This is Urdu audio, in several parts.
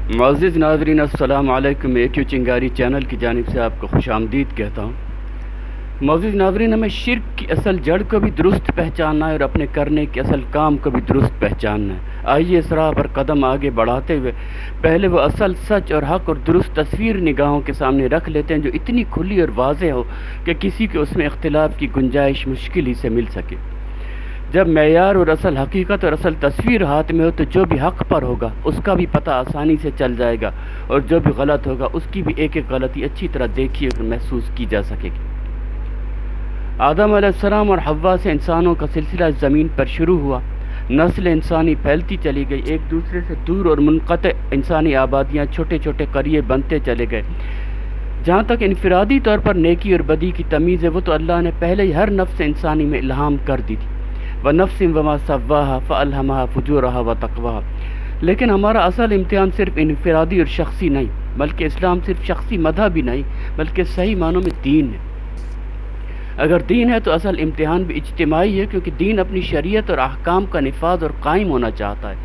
معزز ناظرین السلام علیکم۔ ایک یو چنگاری چینل کی جانب سے آپ کو خوش آمدید کہتا ہوں۔ معزز ناظرین، ہمیں شرک کی اصل جڑ کو بھی درست پہچاننا ہے اور اپنے کرنے کے اصل کام کو بھی درست پہچاننا ہے۔ آئیے اس راہ پر قدم آگے بڑھاتے ہوئے پہلے وہ اصل سچ اور حق اور درست تصویر نگاہوں کے سامنے رکھ لیتے ہیں جو اتنی کھلی اور واضح ہو کہ کسی کو اس میں اختلاف کی گنجائش مشکل ہی سے مل سکے۔ جب معیار اور اصل حقیقت اور اصل تصویر ہاتھ میں ہو تو جو بھی حق پر ہوگا اس کا بھی پتہ آسانی سے چل جائے گا، اور جو بھی غلط ہوگا اس کی بھی ایک ایک غلطی اچھی طرح دیکھی اور محسوس کی جا سکے گی۔ آدم علیہ السلام اور حوا سے انسانوں کا سلسلہ زمین پر شروع ہوا۔ نسل انسانی پھیلتی چلی گئی، ایک دوسرے سے دور اور منقطع انسانی آبادیاں چھوٹے چھوٹے قریے بنتے چلے گئے۔ جہاں تک انفرادی طور پر نیکی اور بدی کی تمیز ہے، وہ تو اللہ نے پہلے ہی ہر نفس انسانی میں الہام کر دی تھی۔ وَنَفْسٍ وَمَا سَوَّاهَا فَأَلْهَمَهَا فُجُورَهَا وَتَقْوَاهَا۔ لیکن ہمارا اصل امتحان صرف انفرادی اور شخصی نہیں، بلکہ اسلام صرف شخصی مذہب بھی نہیں بلکہ صحیح معنوں میں دین ہے۔ اگر دین ہے تو اصل امتحان بھی اجتماعی ہے، کیونکہ دین اپنی شریعت اور احکام کا نفاذ اور قائم ہونا چاہتا ہے،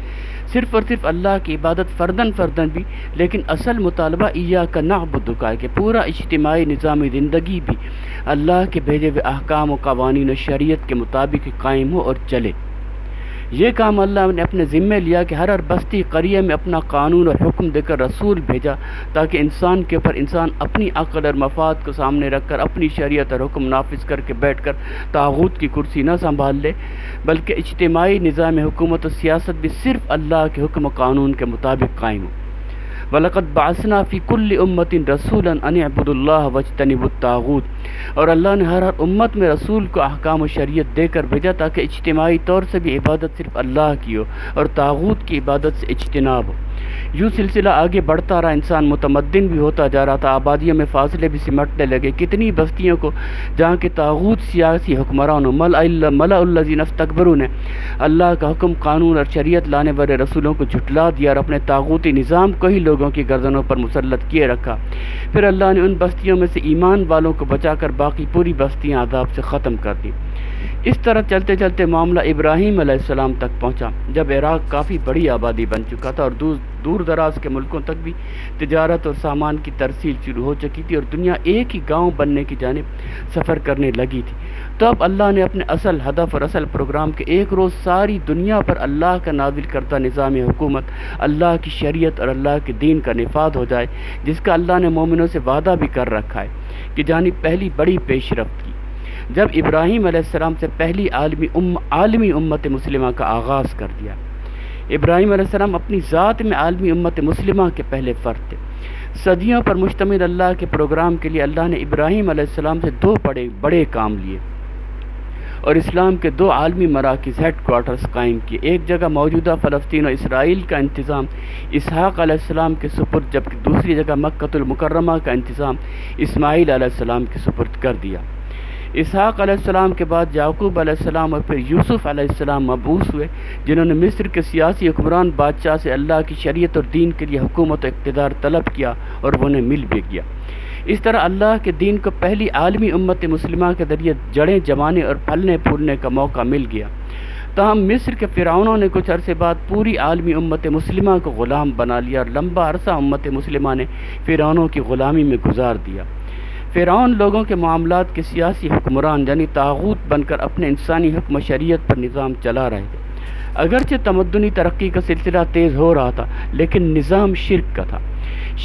صرف اور صرف اللہ کی عبادت فرداً بھی، لیکن اصل مطالبہ ایاک نعبد کا ہے کہ پورا اجتماعی نظام زندگی بھی اللہ کے بھیجے ہوئے احکام و قوانین و شریعت کے مطابق قائم ہو اور چلے۔ یہ کام اللہ نے اپنے ذمے لیا کہ ہر بستی قریہ میں اپنا قانون اور حکم دے کر رسول بھیجا، تاکہ انسان کے اوپر انسان اپنی عقل اور مفاد کو سامنے رکھ کر اپنی شریعت اور حکم نافذ کر کے بیٹھ کر طاغوت کی کرسی نہ سنبھال لے، بلکہ اجتماعی نظام حکومت و سیاست بھی صرف اللہ کے حکم و قانون کے مطابق قائم ہو۔ وَلَقَدْ بَعَثْنَا فِي كُلِّ أُمَّةٍ رَسُولًا أَنِ اعْبُدُوا اللَّهَ وَاجْتَنِبُوا الطَّاغُوتَ۔ اور اللہ نے ہر امت میں رسول کو احکام و شریعت دے کر بھیجا تاکہ اجتماعی طور سے بھی عبادت صرف اللہ کی ہو اور طاغوت کی عبادت سے اجتناب ہو۔ یوں سلسلہ آگے بڑھتا رہا، انسان متمدن بھی ہوتا جا رہا تھا، آبادیوں میں فاصلے بھی سمٹنے لگے۔ کتنی بستیوں کو جہاں کے طاغوت سیاسی حکمرانوں ملأ الذین استکبروا نے اللہ کا حکم قانون اور شریعت لانے والے رسولوں کو جھٹلا دیا اور اپنے طاغوتی نظام کو ہی لوگوں کی گردنوں پر مسلط کیے رکھا، پھر اللہ نے ان بستیوں میں سے ایمان والوں کو بچا کر باقی پوری بستیاں عذاب سے ختم کر دی۔ اس طرح چلتے چلتے معاملہ ابراہیم علیہ السلام تک پہنچا، جب عراق کافی بڑی آبادی بن چکا تھا اور دور دراز کے ملکوں تک بھی تجارت اور سامان کی ترسیل شروع ہو چکی تھی اور دنیا ایک ہی گاؤں بننے کی جانب سفر کرنے لگی تھی۔ تو اب اللہ نے اپنے اصل ہدف اور اصل پروگرام کے ایک روز ساری دنیا پر اللہ کا نازل کردہ نظام حکومت، اللہ کی شریعت اور اللہ کے دین کا نفاذ ہو جائے، جس کا اللہ نے مومنوں سے وعدہ بھی کر رکھا ہے کہ جانب پہلی بڑی پیش رفت کی۔ جب ابراہیم علیہ السلام سے پہلی عالمی امت مسلمہ کا آغاز کر دیا۔ ابراہیم علیہ السلام اپنی ذات میں عالمی امت مسلمہ کے پہلے فرد تھے۔ صدیوں پر مشتمل اللہ کے پروگرام کے لیے اللہ نے ابراہیم علیہ السلام سے دو بڑے کام لیے اور اسلام کے دو عالمی مراکز ہیڈ کوارٹرز قائم کیے۔ ایک جگہ موجودہ فلسطین و اسرائیل کا انتظام اسحاق علیہ السلام کے سپرد، جبکہ دوسری جگہ مکۃ المکرمہ کا انتظام اسماعیل علیہ السلام کے سپرد کر دیا۔ اسحاق علیہ السلام کے بعد یعقوب علیہ السلام اور پھر یوسف علیہ السلام مبعوث ہوئے، جنہوں نے مصر کے سیاسی حکمران بادشاہ سے اللہ کی شریعت اور دین کے لیے حکومت و اقتدار طلب کیا اور وہ انہیں مل بھی گیا۔ اس طرح اللہ کے دین کو پہلی عالمی امت مسلمہ کے ذریعے جڑیں جمانے اور پھلنے پھولنے کا موقع مل گیا۔ تاہم مصر کے فرعونوں نے کچھ عرصے بعد پوری عالمی امت مسلمہ کو غلام بنا لیا اور لمبا عرصہ امت مسلمہ نے فرعونوں کی غلامی میں گزار دیا۔ فرعون لوگوں کے معاملات کے سیاسی حکمران یعنی طاغوت بن کر اپنے انسانی حکم و شریعت پر نظام چلا رہے تھے۔ اگرچہ تمدنی ترقی کا سلسلہ تیز ہو رہا تھا، لیکن نظام شرک کا تھا۔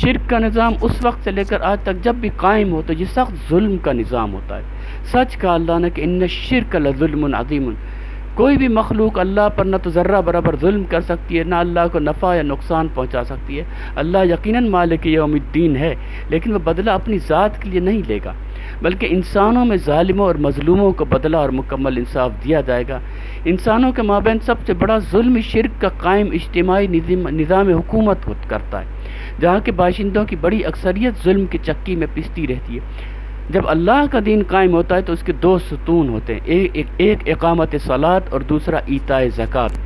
شرک کا نظام اس وقت سے لے کر آج تک جب بھی قائم ہو تو یہ سخت ظلم کا نظام ہوتا ہے۔ سچ کہا اللہ نے کہ ان الشرک لظلم عظیم۔ کوئی بھی مخلوق اللہ پر نہ تو ذرہ برابر ظلم کر سکتی ہے، نہ اللہ کو نفع یا نقصان پہنچا سکتی ہے۔ اللہ یقیناً مالک یوم الدین ہے، لیکن وہ بدلہ اپنی ذات کے لیے نہیں لے گا، بلکہ انسانوں میں ظالموں اور مظلوموں کو بدلہ اور مکمل انصاف دیا جائے گا۔ انسانوں کے مابین سب سے بڑا ظلم شرک کا قائم اجتماعی نظام حکومت کرتا ہے، جہاں کے باشندوں کی بڑی اکثریت ظلم کی چکی میں پستی رہتی ہے۔ جب اللہ کا دین قائم ہوتا ہے تو اس کے دو ستون ہوتے ہیں، ایک اقامت صلاۃ اور دوسرا ایتاء زکوٰۃ۔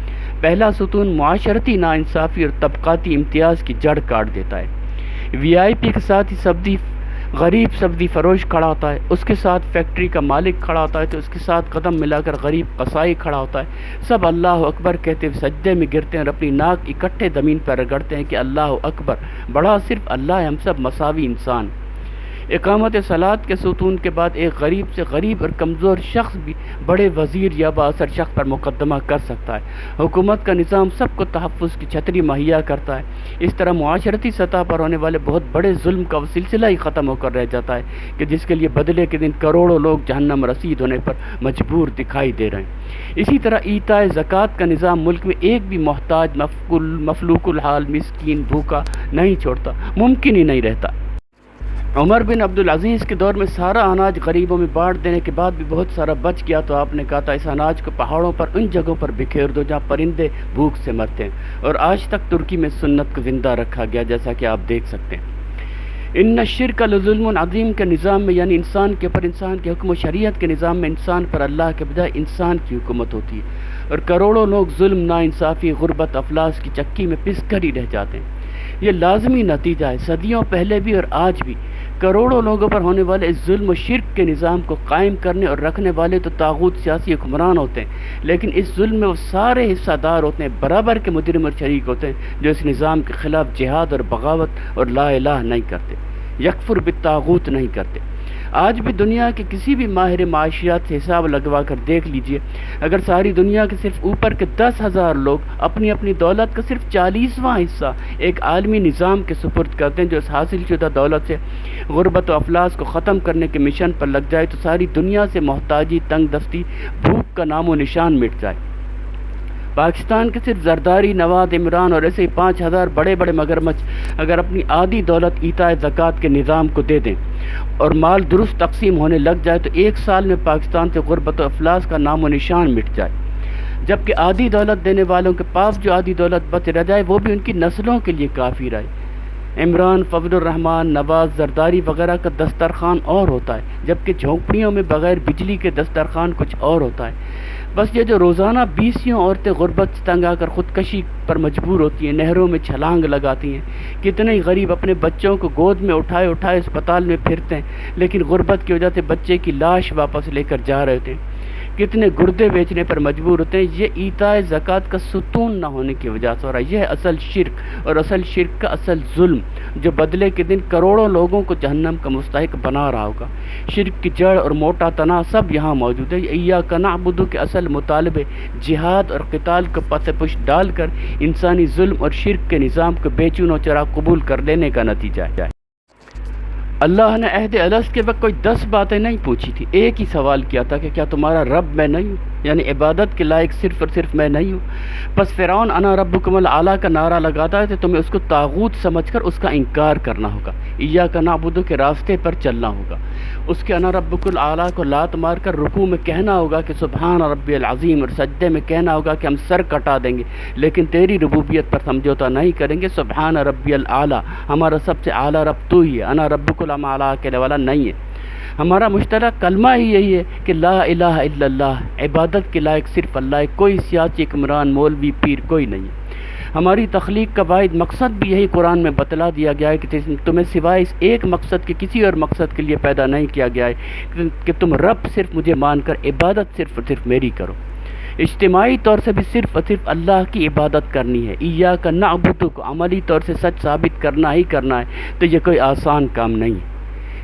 پہلا ستون معاشرتی ناانصافی اور طبقاتی امتیاز کی جڑ کاٹ دیتا ہے۔ وی آئی پی کے ساتھ ہی غریب سبزی فروش کھڑا ہوتا ہے، اس کے ساتھ فیکٹری کا مالک کھڑا ہوتا ہے تو اس کے ساتھ قدم ملا کر غریب قصائی کھڑا ہوتا ہے، سب اللہ اکبر کہتے ہوئے سجدے میں گرتے ہیں اور اپنی ناک اکٹھے زمین پر رگڑتے ہیں کہ اللہ اکبر، بڑا صرف اللہ ہے، ہم سب مساوی انسان۔ اقامت صلاۃ کے ستون کے بعد ایک غریب سے غریب اور کمزور شخص بھی بڑے وزیر یا بااثر شخص پر مقدمہ کر سکتا ہے۔ حکومت کا نظام سب کو تحفظ کی چھتری مہیا کرتا ہے۔ اس طرح معاشرتی سطح پر ہونے والے بہت بڑے ظلم کا وہ سلسلہ ہی ختم ہو کر رہ جاتا ہے کہ جس کے لیے بدلے کے دن کروڑوں لوگ جہنم رسید ہونے پر مجبور دکھائی دے رہے ہیں۔ اسی طرح ایتاء زکوٰۃ کا نظام ملک میں ایک بھی محتاج، مفلوک الحال، مسکین، بھوکا نہیں چھوڑتا، ممکن ہی نہیں رہتا۔ عمر بن عبدالعزیز کے دور میں سارا اناج غریبوں میں بانٹ دینے کے بعد بھی بہت سارا بچ گیا تو آپ نے کہا تھا اس اناج کو پہاڑوں پر ان جگہوں پر بکھیر دو جہاں پرندے بھوک سے مرتے ہیں، اور آج تک ترکی میں سنت کو زندہ رکھا گیا جیسا کہ آپ دیکھ سکتے ہیں۔ ان الشرک لظلم عظیم کے نظام میں، یعنی انسان کے اوپر انسان کے حکم و شریعت کے نظام میں، انسان پر اللہ کے بجائے انسان کی حکومت ہوتی ہے، اور کروڑوں لوگ ظلم، ناانصافی، غربت، افلاس کی چکی میں پس کر ہی رہ جاتے ہیں۔ یہ لازمی نتیجہ ہے، صدیوں پہلے بھی اور آج بھی کروڑوں لوگوں پر ہونے والے اس ظلم و شرک کے نظام کو قائم کرنے اور رکھنے والے تو طاغوت سیاسی حکمران ہوتے ہیں، لیکن اس ظلم میں وہ سارے حصہ دار ہوتے ہیں، برابر کے مجرم اور شریک ہوتے ہیں جو اس نظام کے خلاف جہاد اور بغاوت اور لا الہ نہیں کرتے، یکفر بالطاغوت نہیں کرتے۔ آج بھی دنیا کے کسی بھی ماہر معاشیات سے حساب لگوا کر دیکھ لیجئے، اگر ساری دنیا کے صرف اوپر کے 10,000 لوگ اپنی اپنی دولت کا صرف 40واں حصہ ایک عالمی نظام کے سپرد کرتے ہیں جو اس حاصل شدہ دولت سے غربت و افلاس کو ختم کرنے کے مشن پر لگ جائے تو ساری دنیا سے محتاجی، تنگ دستی، بھوک کا نام و نشان مٹ جائے۔ پاکستان کے صرف زرداری، نواز، عمران اور ایسے ہی 5,000 بڑے بڑے مگرمچھ اگر اپنی آدھی دولت ایتاء زکوٰۃ کے نظام کو دے دیں اور مال درست تقسیم ہونے لگ جائے تو ایک سال میں پاکستان سے غربت و افلاس کا نام و نشان مٹ جائے، جبکہ آدھی دولت دینے والوں کے پاس جو آدھی دولت بچ رہ جائے وہ بھی ان کی نسلوں کے لیے کافی رہے۔ عمران، فضل الرحمان، نواز، زرداری وغیرہ کا دسترخوان اور ہوتا ہے، جبکہ جھونپڑیوں میں بغیر بجلی کے دسترخوان کچھ اور ہوتا ہے۔ بس یہ جو روزانہ 20 عورتیں غربت سے تنگ آ کر خودکشی پر مجبور ہوتی ہیں، نہروں میں چھلانگ لگاتی ہیں، کتنے ہی غریب اپنے بچوں کو گود میں اٹھائے اٹھائے اسپتال میں پھرتے ہیں لیکن غربت کی وجہ سے بچے کی لاش واپس لے کر جا رہے تھے، کتنے گردے بیچنے پر مجبور ہوتے ہیں۔ یہ ایتاء زکوٰۃ کا ستون نہ ہونے کی وجہ سے ہو رہا ہے۔ یہ ہے اصل شرک، اور اصل شرک کا اصل ظلم جو بدلے کے دن کروڑوں لوگوں کو جہنم کا مستحق بنا رہا ہوگا۔ شرک کی جڑ اور موٹا تنا سب یہاں موجود ہے۔ ایاک نعبد کے اصل مطالبے جہاد اور قتال کو پس پش ڈال کر انسانی ظلم اور شرک کے نظام کو بے چون و چرا قبول کر لینے کا نتیجہ ہے۔ اللہ نے عہد الست کے وقت کوئی 10 باتیں نہیں پوچھی تھی، ایک ہی سوال کیا تھا کہ کیا تمہارا رب میں نہیں ہوں، یعنی عبادت کے لائق صرف اور صرف میں نہیں ہوں۔ پس فرعون انا ربکم الاعلیٰ کا نعرہ لگاتا ہے تو تمہیں اس کو طاغوت سمجھ کر اس کا انکار کرنا ہوگا، ایاک نعبد کے راستے پر چلنا ہوگا، اس کے انا ربک الاعلیٰ کو لات مار کر رکوع میں کہنا ہوگا کہ سبحان ربی العظیم، اور سجدے میں کہنا ہوگا کہ ہم سر کٹا دیں گے لیکن تیری ربوبیت پر سمجھوتا نہیں کریں گے، سبحان ربی الاعلیٰ، ہمارا سب سے اعلیٰ رب تو ہی ہے، انا ربک الاعلیٰ کہنے والا نہیں ہے۔ ہمارا مشترک کلمہ ہی یہی ہے کہ لا الہ الا اللہ، عبادت کے لائق صرف اللہ ہے، کوئی سیاسی حکمران، مولوی، پیر کوئی نہیں ہے۔ ہماری تخلیق کا واحد مقصد بھی یہی قرآن میں بتلا دیا گیا ہے کہ تمہیں سوائے اس ایک مقصد کے کسی اور مقصد کے لیے پیدا نہیں کیا گیا ہے کہ تم رب صرف مجھے مان کر عبادت صرف اور صرف میری کرو۔ اجتماعی طور سے بھی صرف اور صرف اللہ کی عبادت کرنی ہے، ایاک نعبد کو عملی طور سے سچ ثابت کرنا ہی کرنا ہے تو یہ کوئی آسان کام نہیں ہے۔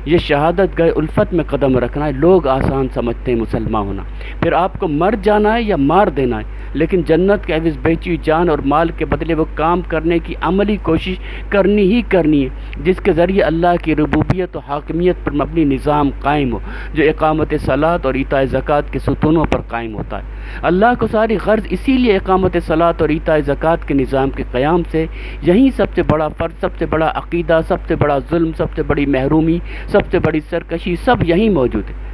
یہ شہادت گئے الفت میں قدم رکھنا ہے۔ لوگ آسان سمجھتے ہیں مسلمان ہونا، پھر آپ کو مر جانا ہے یا مار دینا ہے، لیکن جنت کے عوض بیچی ہوئی جان اور مال کے بدلے وہ کام کرنے کی عملی کوشش کرنی ہی کرنی ہے جس کے ذریعے اللہ کی ربوبیت و حاکمیت پر مبنی نظام قائم ہو، جو اقامت صلاۃ اور ایتاء زکوٰۃ کے ستونوں پر قائم ہوتا ہے۔ اللہ کو ساری غرض اسی لیے اقامت صلاۃ اور ایتاء زکوٰۃ کے نظام کے قیام سے، یہیں سب سے بڑا فرض، سب سے بڑا عقیدہ، سب سے بڑا ظلم، سب سے بڑی محرومی، سب سے بڑی سرکشی سب یہیں موجود ہے۔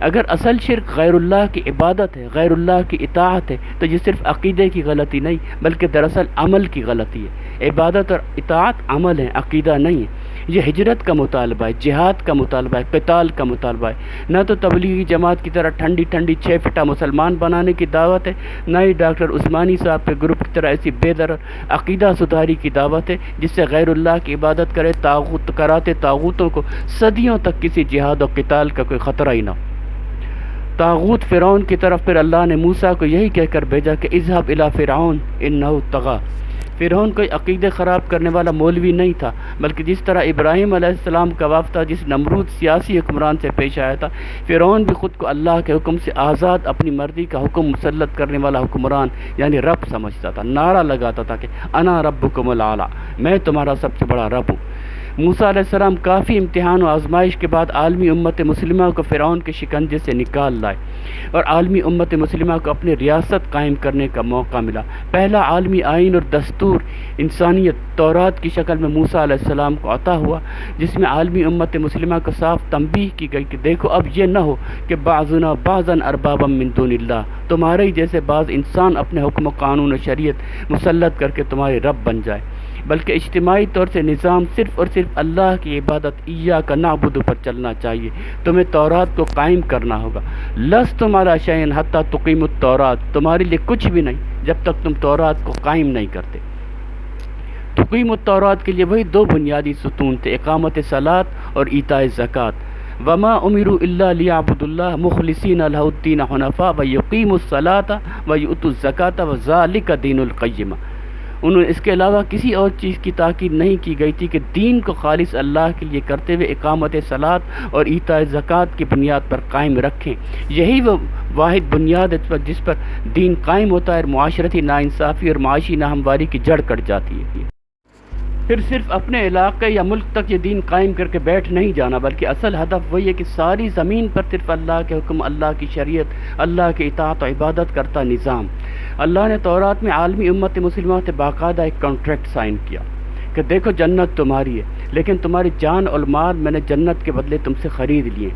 اگر اصل شرک غیر اللہ کی عبادت ہے، غیر اللہ کی اطاعت ہے، تو یہ صرف عقیدے کی غلطی نہیں بلکہ دراصل عمل کی غلطی ہے۔ عبادت اور اطاعت عمل ہے، عقیدہ نہیں ہے۔ یہ ہجرت کا مطالبہ ہے، جہاد کا مطالبہ ہے، قتال کا مطالبہ ہے، نہ تو تبلیغی جماعت کی طرح ٹھنڈی ٹھنڈی 6 فٹا مسلمان بنانے کی دعوت ہے، نہ ہی ڈاکٹر عثمانی صاحب کے گروپ کی طرح ایسی بے ضرر عقیدہ سدھاری کی دعوت ہے جس سے غیر اللہ کی عبادت کرے کراتے طاغوتوں کو صدیوں تک کسی جہاد و قتال کا کوئی خطرہ ہی نہ ہو۔ طاغوت فرعون کی طرف پھر اللہ نے موسیٰ کو یہی کہہ کر بھیجا کہ اذهب الى فرعون انه طغى۔ فرعون کوئی عقیدے خراب کرنے والا مولوی نہیں تھا، بلکہ جس طرح ابراہیم علیہ السلام کا وفد تھا، جس نمرود سیاسی حکمران سے پیش آیا تھا، فرعون بھی خود کو اللہ کے حکم سے آزاد اپنی مرضی کا حکم مسلط کرنے والا حکمران یعنی رب سمجھتا تھا، نعرہ لگاتا تھا کہ انا ربکم الاعلی، میں تمہارا سب سے بڑا رب ہوں۔ موسیٰ علیہ السلام کافی امتحان و آزمائش کے بعد عالمی امت مسلمہ کو فرعون کے شکنجے سے نکال لائے اور عالمی امت مسلمہ کو اپنی ریاست قائم کرنے کا موقع ملا۔ پہلا عالمی آئین اور دستور انسانیت تورات کی شکل میں موسیٰ علیہ السلام کو عطا ہوا، جس میں عالمی امت مسلمہ کو صاف تنبیہ کی گئی کہ دیکھو اب یہ نہ ہو کہ بعضنا بعضا اربابا من دون اللہ، تمہارے ہی جیسے بعض انسان اپنے حکم و قانون و شریعت مسلط کر کے تمہارے رب بن جائے، بلکہ اجتماعی طور سے نظام صرف اور صرف اللہ کی عبادت ایاک نعبد پر چلنا چاہیے۔ تمہیں تورات کو قائم کرنا ہوگا۔ لستم علی شیء حتی تقیموا التورات، تمہارے لیے کچھ بھی نہیں جب تک تم تورات کو قائم نہیں کرتے۔ تقیم التورات کے لیے وہی 2 بنیادی ستون تھے، اقامت صلاۃ اور ایتاء زکوٰۃ۔ وما امروا الا لیعبدوا اللہ مخلصین لہ الدین حنفاء ویقیموا الصلاۃ ویؤتوا الزکوٰۃ وذلک دین القیمہ۔ انہوں نے اس کے علاوہ کسی اور چیز کی تاکید نہیں کی گئی تھی کہ دین کو خالص اللہ کے لیے کرتے ہوئے اقامت صلاۃ اور ایتاء زکوٰۃ کی بنیاد پر قائم رکھیں۔ یہی وہ واحد بنیاد ہے جس پر دین قائم ہوتا ہے اور معاشرتی ناانصافی اور معاشی ناہمواری کی جڑ کٹ جاتی ہے۔ پھر صرف اپنے علاقے یا ملک تک یہ دین قائم کر کے بیٹھ نہیں جانا، بلکہ اصل ہدف وہی ہے کہ ساری زمین پر صرف اللہ کے حکم، اللہ کی شریعت، اللہ کی اطاعت و عبادت کرتا نظام۔ اللہ نے تورات میں عالمی امت مسلمہ سے باقاعدہ ایک کانٹریکٹ سائن کیا کہ دیکھو جنت تمہاری ہے، لیکن تمہاری جان اور مال میں نے جنت کے بدلے تم سے خرید لیے۔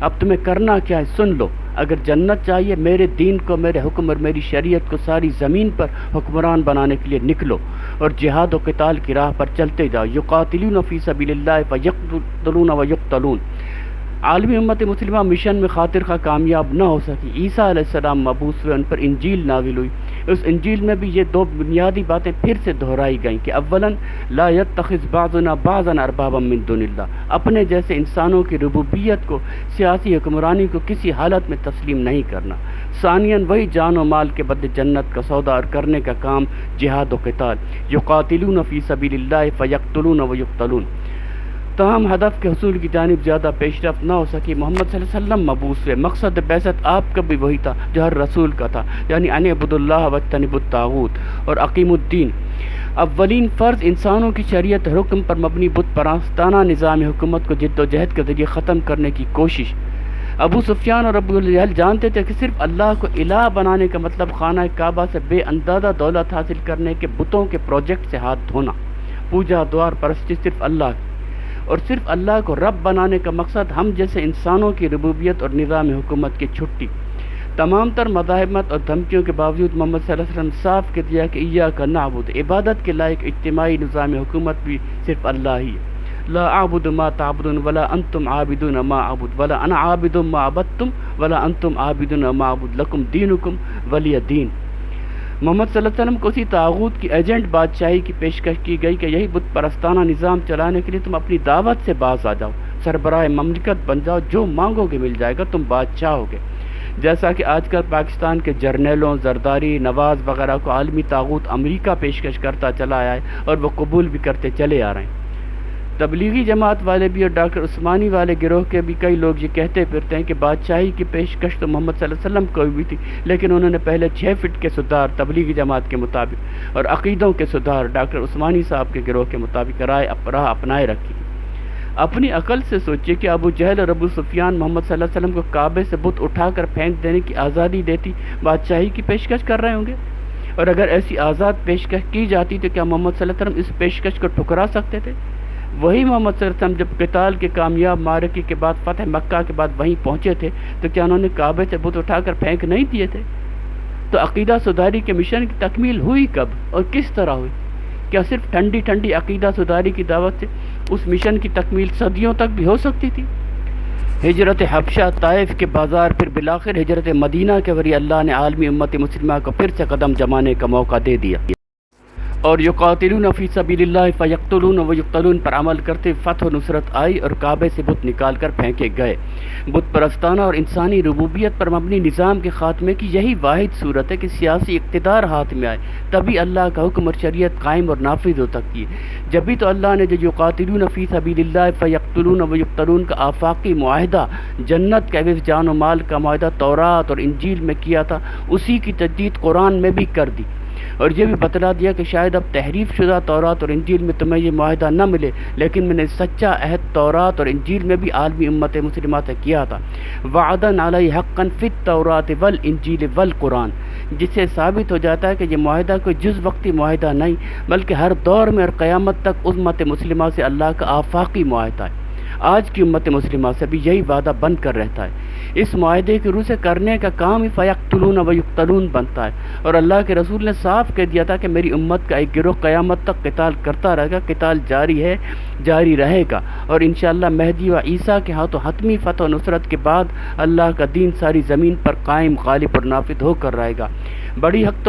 اب تمہیں کرنا کیا ہے سن لو، اگر جنت چاہیے میرے دین کو، میرے حکم اور میری شریعت کو ساری زمین پر حکمران بنانے کے لیے نکلو اور جہاد و قتال کی راہ پر چلتے جاؤ۔ یقاتلون فی سبیل اللہ فیقتلون ویقتلون۔ عالمی امت مسلمہ مشن میں خاطر خواہ کامیاب نہ ہو سکی۔ عیسیٰ علیہ السلام مبعوث ہوئے، ان پر انجیل نازل ہوئی۔ اس انجیل میں بھی یہ 2 بنیادی باتیں پھر سے دہرائی گئیں کہ اولاً لا یتخذ بعضنا بعضا اربابا من دون اللہ، اپنے جیسے انسانوں کی ربوبیت کو، سیاسی حکمرانی کو کسی حالت میں تسلیم نہیں کرنا۔ ثانیاً وہی جان و مال کے بدلے جنت کا سودا اور کرنے کا کام جہاد و قتال۔ یقاتلون فی سبیل اللہ فیقتلون ویقتلون۔ تاہم ہدف کے حصول کی جانب زیادہ پیش رفت نہ ہو سکی۔ محمد صلی اللہ علیہ وسلم مبعوث ہوئے، مقصد بعثت آپ کا بھی وہی تھا جو ہر رسول کا تھا، یعنی ان اعبدوا اللہ واجتنبوا الطاغوت اور اقیموا الدین۔ اولین فرض انسانوں کی شریعت حکم پر مبنی بت پرستانہ نظام حکومت کو جد و جہد کے ذریعے ختم کرنے کی کوشش۔ ابو سفیان اور ابو جہل جانتے تھے کہ صرف اللہ کو الہ بنانے کا مطلب خانہ کعبہ سے بے اندازہ دولت حاصل کرنے کے بتوں کے پروجیکٹ سے ہاتھ دھونا، پوجا دوار پرستی صرف اللہ کی، اور صرف اللہ کو رب بنانے کا مقصد ہم جیسے انسانوں کی ربوبیت اور نظام حکومت کی چھٹی۔ تمام تر مزاحمت اور دھمکیوں کے باوجود محمد صلی اللہ علیہ وسلم صاف کہہ دیا کہ ایاک نعبد، عبادت کے لائق اجتماعی نظام حکومت بھی صرف اللہ ہی ہے۔ لا اعبد ما تعبدون ولا انتم عابدون ما اعبد ولا انا عابد ما عبدتم ولا انتم عابدون ما اعبد لکم دینکم ولی دین۔ محمد صلی اللہ علیہ وسلم کو اسی طاغوت کی ایجنٹ بادشاہی کی پیشکش کی گئی کہ یہی بت پرستانہ نظام چلانے کے لیے تم اپنی دعوت سے باز آ جاؤ، سربراہ مملکت بن جاؤ، جو مانگو گے مل جائے گا، تم بادشاہ ہوگے۔ جیسا کہ آج کل پاکستان کے جرنیلوں، زرداری، نواز وغیرہ کو عالمی طاغوت امریکہ پیشکش کرتا چلا آیا ہے اور وہ قبول بھی کرتے چلے آ رہے ہیں۔ تبلیغی جماعت والے بھی اور ڈاکٹر عثمانی والے گروہ کے بھی کئی لوگ یہ کہتے پھرتے ہیں کہ بادشاہی کی پیشکش تو محمد صلی اللہ علیہ وسلم کو بھی تھی، لیکن انہوں نے پہلے 6 فٹ کے سدھار تبلیغی جماعت کے مطابق اور عقیدوں کے سدھار ڈاکٹر عثمانی صاحب کے گروہ کے مطابق راہ اپنائے رکھی۔ اپنی عقل سے سوچئے کہ ابو جہل اور ابو سفیان محمد صلی اللہ علیہ وسلم کو کعبے سے بت اٹھا کر پھینک دینے کی آزادی دیتی بادشاہی کی پیشکش کر رہے ہوں گے، اور اگر ایسی آزاد پیشکش کی جاتی تو کیا محمد صلی اللہ علیہ وسلم اس پیشکش کو ٹھکرا سکتے تھے؟ وہی محمد صلی اللہ علیہ وسلم جب قتال کے کامیاب معرکے کے بعد فتح مکہ کے بعد وہیں پہنچے تھے تو کیا انہوں نے کعبے سے بت اٹھا کر پھینک نہیں دیے تھے؟ تو عقیدہ سدھاری کے مشن کی تکمیل ہوئی کب اور کس طرح ہوئی؟ کیا صرف ٹھنڈی ٹھنڈی عقیدہ سدھاری کی دعوت سے اس مشن کی تکمیل صدیوں تک بھی ہو سکتی تھی؟ ہجرت حبشہ، طائف کے بازار، پھر بالآخر ہجرت مدینہ کے ذریعے اللہ نے عالمی امت مسلمہ کو پھر سے قدم جمانے کا موقع دے دیا، اور یقاتلون فی سبیل اللہ فیقتلون ویقتلون پر عمل کرتے فتح و نصرت آئی اور کعبے سے بت نکال کر پھینکے گئے۔ بت پرستانہ اور انسانی ربوبیت پر مبنی نظام کے خاتمے کی یہی واحد صورت ہے کہ سیاسی اقتدار ہاتھ میں آئے، تبھی اللہ کا حکم اور شریعت قائم اور نافذ ہو سکتی ہے۔ جبھی تو اللہ نے جو یقاتلون فی سبیل اللہ فیقتلون ویقتلون کا آفاقی معاہدہ، جنت کے عوض جان و مال کا معاہدہ تورات اور انجیل میں کیا تھا، اسی کی تجدید قرآن میں بھی کر دی، اور یہ بھی بتلا دیا کہ شاید اب تحریف شدہ تورات اور انجیل میں تمہیں یہ معاہدہ نہ ملے، لیکن میں نے سچا عہد تورات اور انجیل میں بھی عالمی امت مسلمہ سے کیا تھا، وعدن علی حقا فی التورات والانجیل والقرآن، جس سے ثابت ہو جاتا ہے کہ یہ معاہدہ کوئی جز وقتی معاہدہ نہیں، بلکہ ہر دور میں اور قیامت تک امت مسلمہ سے اللہ کا آفاقی معاہدہ ہے۔ آج کی امت مسلمہ سے بھی یہی وعدہ بن کر رہتا ہے۔ اس معاہدے کی روح سے کرنے کا کام ہی فیقتلون ویقتلون بنتا ہے، اور اللہ کے رسول نے صاف کہہ دیا تھا کہ میری امت کا ایک گروہ قیامت تک قتال کرتا رہے گا، قتال جاری ہے، جاری رہے گا، اور انشاءاللہ مہدی و عیسیٰ کے ہاتھوں حتمی فتح و نصرت کے بعد اللہ کا دین ساری زمین پر قائم، غالب اور نافذ ہو کر رہے گا۔ بڑی حد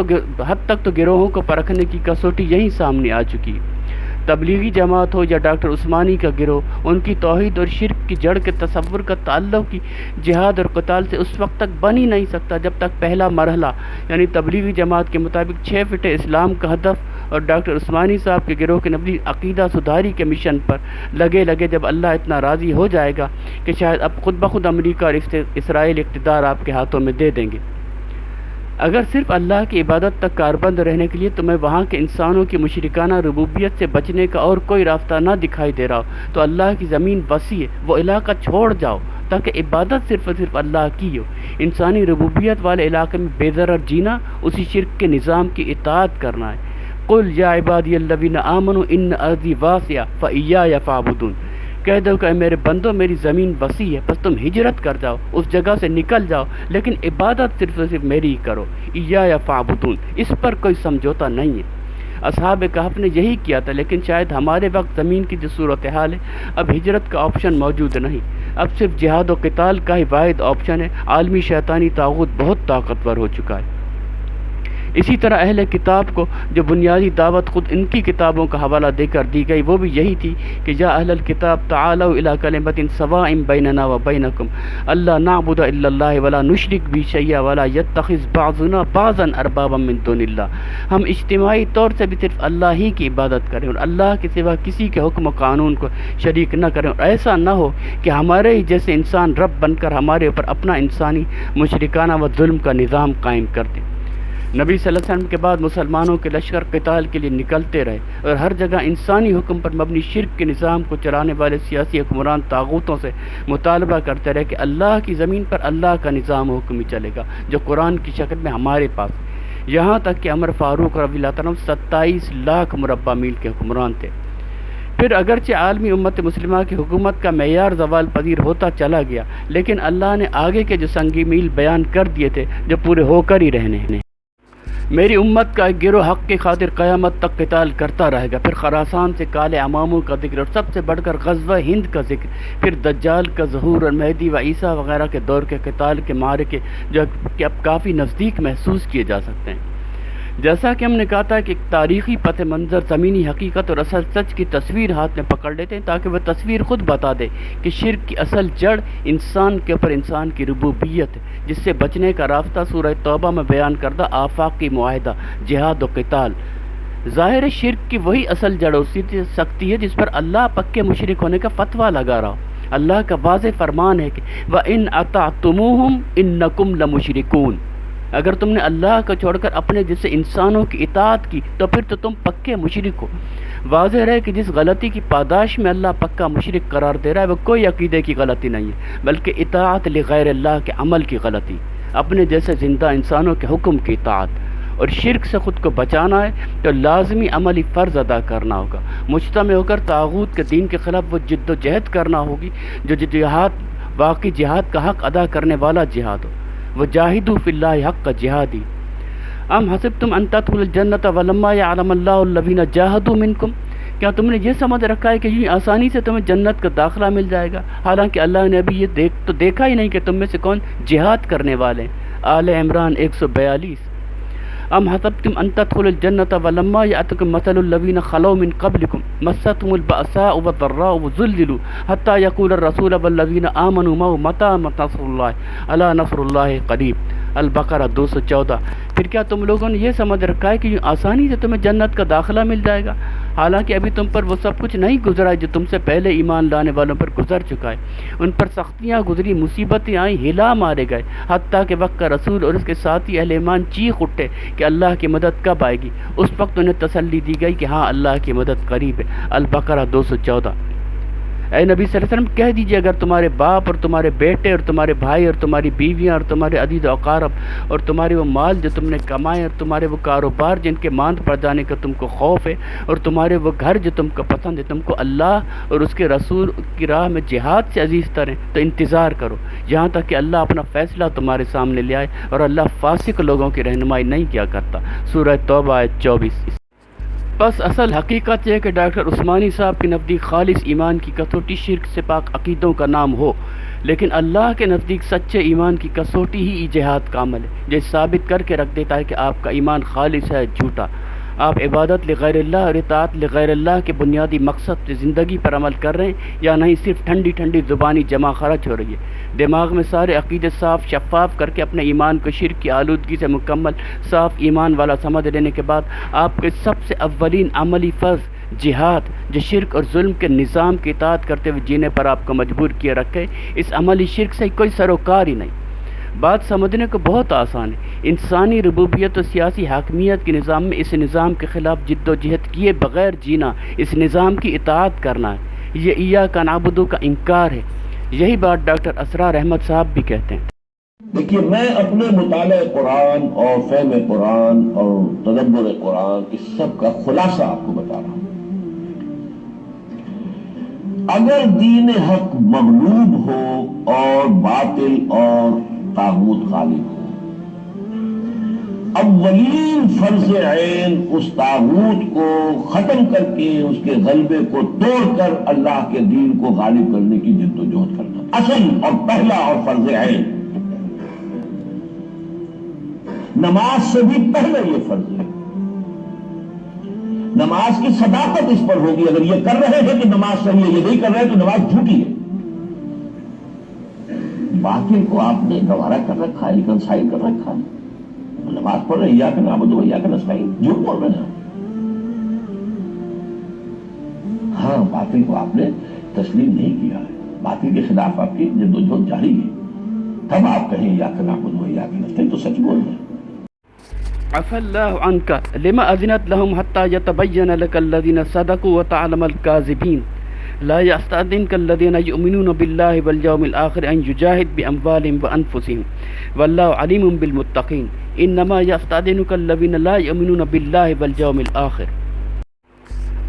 تک تو گروہوں کو پرکھنے کی کسوٹی یہی سامنے آ چکی ہے۔ تبلیغی جماعت ہو یا ڈاکٹر عثمانی کا گروہ، ان کی توحید اور شرک کی جڑ کے تصور کا تعلق کی جہاد اور قتال سے اس وقت تک بن ہی نہیں سکتا جب تک پہلا مرحلہ یعنی تبلیغی جماعت کے مطابق 6 فٹ اسلام کا ہدف اور ڈاکٹر عثمانی صاحب کے گروہ کے نبی عقیدہ سدھاری کے مشن پر لگے جب اللہ اتنا راضی ہو جائے گا کہ شاید اب خود بخود امریکہ اور اسرائیل اقتدار آپ کے ہاتھوں میں دے دیں گے۔ اگر صرف اللہ کی عبادت تک کاربند رہنے کے لیے تمہیں وہاں کے انسانوں کی مشرکانہ ربوبیت سے بچنے کا اور کوئی راستہ نہ دکھائی دے رہا ہو تو اللہ کی زمین وسیع ہے، وہ علاقہ چھوڑ جاؤ تاکہ عبادت صرف اور صرف اللہ کی ہو۔ انسانی ربوبیت والے علاقے میں بے ضرر جینا اسی شرک کے نظام کی اطاعت کرنا ہے۔ قل یا عبادی الذین آمنوا ان ارضی واسعہ فایای فاعبدون، کہہ دو کہ اے میرے بندو میری زمین وسیع ہے، بس تم ہجرت کر جاؤ، اس جگہ سے نکل جاؤ، لیکن عبادت صرف اور صرف میری ہی کرو، ایایا فاعبدون، اس پر کوئی سمجھوتا نہیں ہے۔ اصحاب کہف نے یہی کیا تھا، لیکن شاید ہمارے وقت زمین کی جو صورتحال ہے اب ہجرت کا آپشن موجود نہیں، اب صرف جہاد و قتال کا ہی واحد آپشن ہے۔ عالمی شیطانی طاغوت بہت طاقتور ہو چکا ہے۔ اسی طرح اہل کتاب کو جو بنیادی دعوت خود ان کی کتابوں کا حوالہ دے کر دی گئی وہ بھی یہی تھی کہ یا اہل الکتاب تعالوا الی کلمۃ سواء بیننا وبینکم الا نعبد الا اللہ ولا نشرک به شیئا ولا یتخذ بعضنا بعضا اربابا من دون اللہ، ہم اجتماعی طور سے بھی صرف اللہ ہی کی عبادت کریں اور اللہ کے سوا کسی کے حکم و قانون کو شریک نہ کریں، اور ایسا نہ ہو کہ ہمارے ہی جیسے انسان رب بن کر ہمارے اوپر اپنا انسانی مشرکانہ و ظلم کا نظام قائم کر دیں۔ نبی صلی اللہ علیہ وسلم کے بعد مسلمانوں کے لشکر قتال کے لیے نکلتے رہے اور ہر جگہ انسانی حکم پر مبنی شرک کے نظام کو چلانے والے سیاسی حکمران طاغوتوں سے مطالبہ کرتے رہے کہ اللہ کی زمین پر اللہ کا نظام حکم ہی چلے گا جو قرآن کی شکل میں ہمارے پاس ہے۔ یہاں تک کہ عمر فاروق رضی اللہ عنہ 27 لاکھ مربع میل کے حکمران تھے۔ پھر اگرچہ عالمی امت مسلمہ کی حکومت کا معیار زوال پذیر ہوتا چلا گیا، لیکن اللہ نے آگے کے جو سنگی میل بیان کر دیے تھے جو پورے ہو کر ہی رہنے ہیں۔ میری امت کا ایک گروہ حق کی خاطر قیامت تک قتال کرتا رہے گا، پھر خراسان سے کالے اماموں کا ذکر اور سب سے بڑھ کر غزوہ ہند کا ذکر، پھر دجال کا ظہور اور مہدی و عیسیٰ وغیرہ کے دور کے قتال کے معرکے جو کہ اب کافی نزدیک محسوس کیے جا سکتے ہیں۔ جیسا کہ ہم نے کہا تھا کہ ایک تاریخی پس منظر زمینی حقیقت اور اصل سچ کی تصویر ہاتھ میں پکڑ لیتے ہیں تاکہ وہ تصویر خود بتا دے کہ شرک کی اصل جڑ انسان کے اوپر انسان کی ربوبیت ہے، جس سے بچنے کا راستہ سورہ توبہ میں بیان کردہ آفاقی معاہدہ جہاد و قتال۔ ظاہر شرک کی وہی اصل جڑ ہو سکتی ہے جس پر اللہ پکے مشرک ہونے کا فتویٰ لگا رہا ہو۔ اللہ کا واضح فرمان ہے کہ وَإِنْ أَطَعْتُمُوهُمْ إِنَّكُمْ لَمُشْرِكُونَ، اگر تم نے اللہ کو چھوڑ کر اپنے جیسے انسانوں کی اطاعت کی تو پھر تو تم پکے مشرک ہو۔ واضح رہے کہ جس غلطی کی پاداش میں اللہ پکا مشرک قرار دے رہا ہے وہ کوئی عقیدے کی غلطی نہیں ہے، بلکہ اطاعت لغیر اللہ کے عمل کی غلطی، اپنے جیسے زندہ انسانوں کے حکم کی اطاعت۔ اور شرک سے خود کو بچانا ہے تو لازمی عملی فرض ادا کرنا ہوگا، مجتمع ہو کر طاغوت کے دین کے خلاف وہ جد و جہد کرنا ہوگی جو جہاد واقعی جہاد کا حق ادا کرنے والا جہاد ہو، وجاہدوا فی اللہ حق کا جہادی۔ ام حسبتم ان تدخلوا الجنۃ ولما یعلم اللہ الذین جاہدوا منکم، کیا تم نے یہ سمجھ رکھا ہے کہ یوں آسانی سے تمہیں جنت کا داخلہ مل جائے گا، حالانکہ اللہ نے ابھی یہ دیکھا ہی نہیں کہ تم میں سے کون جہاد کرنے والے ہیں۔ آل عمران 142۔ ام حسبتم ان تدخلوا الجنۃ ولما یأتکم مثل الذین خلوا من قبلکم مستهم البأساء والضراء وزلزلوا حتى یقول الرسول والذین آمنوا معه متى نصر اللہ الا نصر اللہ قریب۔ البقرہ 214۔ پھر کیا تم لوگوں نے یہ سمجھ رکھا ہے کہ یوں آسانی سے تمہیں جنت کا داخلہ مل جائے گا، حالانکہ ابھی تم پر وہ سب کچھ نہیں گزرا ہے جو تم سے پہلے ایمان لانے والوں پر گزر چکا ہے۔ ان پر سختیاں گزری، مصیبتیں آئیں، ہلا مارے گئے، حتیٰ کہ وقت کا رسول اور اس کے ساتھی اہل ایمان چیخ اٹھے کہ اللہ کی مدد کب آئے گی، اس وقت انہیں تسلی دی گئی کہ ہاں اللہ کی مدد قریب ہے۔ البقرہ 214۔ اے نبی صلی اللہ علیہ وسلم کہہ دیجئے، اگر تمہارے باپ اور تمہارے بیٹے اور تمہارے بھائی اور تمہاری بیویاں اور تمہارے عزیز و اقارب اور تمہارے وہ مال جو تم نے کمائے اور تمہارے وہ کاروبار جن کے ماند پڑ جانے کا تم کو خوف ہے اور تمہارے وہ گھر جو تم کو پسند ہے، تم کو اللہ اور اس کے رسول کی راہ میں جہاد سے عزیز تر ہیں، تو انتظار کرو یہاں تک کہ اللہ اپنا فیصلہ تمہارے سامنے لے آئے، اور اللہ فاسق لوگوں کی رہنمائی نہیں کیا کرتا۔ سورہ توبہ آیت 24۔ بس اصل حقیقت یہ ہے کہ ڈاکٹر عثمانی صاحب کے نزدیک خالص ایمان کی کسوٹی شرک سے پاک عقیدوں کا نام ہو، لیکن اللہ کے نزدیک سچے ایمان کی کسوٹی ہی جہاد کا عمل ہے، جو ثابت کر کے رکھ دیتا ہے کہ آپ کا ایمان خالص ہے، جھوٹا۔ آپ عبادت لغیر اللہ اور اطاعت لغیر اللہ کے بنیادی مقصد سے زندگی پر عمل کر رہے ہیں یا نہیں، صرف ٹھنڈی ٹھنڈی زبانی جمع خرچ ہو رہی ہے۔ دماغ میں سارے عقیدے صاف شفاف کر کے اپنے ایمان کو شرک کی آلودگی سے مکمل صاف ایمان والا سمجھ لینے کے بعد آپ کے سب سے اولین عملی فرض جہاد، جو شرک اور ظلم کے نظام کی اطاعت کرتے ہوئے جینے پر آپ کو مجبور کیے رکھے، اس عملی شرک سے کوئی سروکار ہی نہیں۔ بات سمجھنے کو بہت آسان ہے۔ انسانی ربوبیت و سیاسی حاکمیت کے نظام میں اس نظام کے خلاف جد و جہد کیے بغیر جینا، اس نظام کی اطاعت کرنا ہے، یہ ایاک نعبد کا انکار ہے۔ یہی بات ڈاکٹر اسرار احمد صاحب بھی کہتے ہیں۔ دیکھیے، میں اپنے مطالعہ قرآن اور فہم قرآن اور تدبر قرآن اس سب کا خلاصہ آپ کو بتا رہا ہوں۔ اگر دین حق مغلوب ہو اور باطل اور طاغوت غالب ہو، اولین فرض عین اس طاغوت کو ختم کر کے اس کے غلبے کو توڑ کر اللہ کے دین کو غالب کرنے کی جد و جہد کرنا، اصل اور پہلا اور فرض عین۔ نماز سے بھی پہلے یہ فرض ہے۔ نماز کی صداقت اس پر ہوگی، اگر یہ کر رہے ہیں کہ نماز صحیح ہے، یہ نہیں کر رہے تو نماز جھوٹی ہے۔ باطل کو آپ نے گوارا کر رکھا ہے، ریکنسائل کر رکھا ہے، نماز پڑھ رہے ایاک نعبد و ایاک نستعین، جھوٹ بول رہے ہیں۔ ہاں، باطل کو آپ نے تسلیم نہیں کیا ہے، باطل کے خلاف آپ کی جدوجہد جاری ہے، تب آپ کہیں ایاک نعبد و ایاک نستعین تو سچ بول رہے ہیں۔ عفا اللہ عنک لما اذنت لهم حتى يتبين لك الذين صدقوا وتعلم الكاذبين لا يستأذنك الذين يؤمنون بالله واليوم الآخر أن يجاهد بأموالهم وأنفسهم والله عليم بالمتقين إنما يستأذنك الذين لا يؤمنون بالله واليوم الآخر۔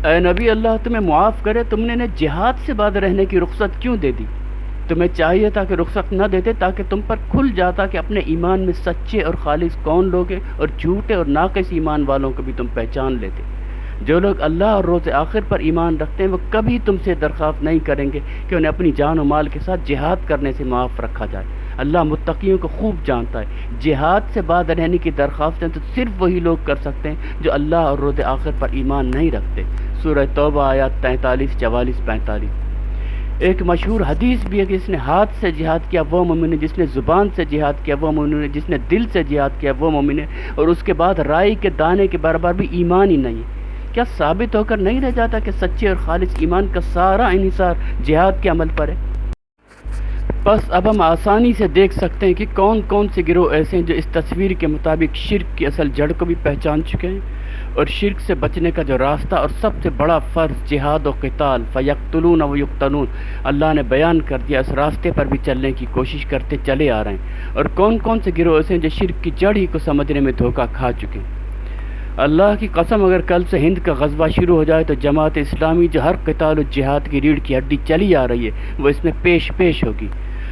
اے نبی، اللہ تمہیں معاف کرے، تم نے انہیں جہاد سے بعد رہنے کی رخصت کیوں دے دی؟ تمہیں چاہیے تھا کہ رخصت نہ دیتے تاکہ تم پر کھل جاتا کہ اپنے ایمان میں سچے اور خالص کون لوگ ہیں، اور جھوٹے اور ناقص ایمان والوں کو بھی تم پہچان لیتے۔ جو لوگ اللہ اور روز آخر پر ایمان رکھتے ہیں وہ کبھی تم سے درخواست نہیں کریں گے کہ انہیں اپنی جان و مال کے ساتھ جہاد کرنے سے معاف رکھا جائے۔ اللہ متقیوں کو خوب جانتا ہے۔ جہاد سے بعد رہنے کی درخواستیں تو صرف وہی لوگ کر سکتے ہیں جو اللہ اور روز آخر پر ایمان نہیں رکھتے۔ سورہ توبہ آیات 43، 44، 45۔ ایک مشہور حدیث بھی ہے کہ جس نے ہاتھ سے جہاد کیا وہ مومن ہے، جس نے زبان سے جہاد کیا وہ مومن ہے، جس نے دل سے جہاد کیا وہ مومن ہے، اور اس کے بعد رائی کے دانے کے برابر بھی ایمان ہی نہیں ہے۔ کیا ثابت ہو کر نہیں رہ جاتا کہ سچے اور خالص ایمان کا سارا انحصار جہاد کے عمل پر ہے؟ بس اب ہم آسانی سے دیکھ سکتے ہیں کہ کون کون سے گروہ ایسے ہیں جو اس تصویر کے مطابق شرک کی اصل جڑ کو بھی پہچان چکے ہیں، اور شرک سے بچنے کا جو راستہ اور سب سے بڑا فرض جہاد و قتال، فیقتلون و یقتلون، اللہ نے بیان کر دیا، اس راستے پر بھی چلنے کی کوشش کرتے چلے آ رہے ہیں۔ اور کون کون سے گروہ ایسے ہیں جو شرک کی جڑ ہی کو سمجھنے میں دھوکہ کھا چکے ہیں۔ اللہ کی قسم اگر کل سے ہند کا غزوہ شروع ہو جائے تو جماعت اسلامی جو ہر قتال و جہاد کی ریڑھ کی ہڈی چلی آ رہی ہے وہ اس میں پیش ہوگی۔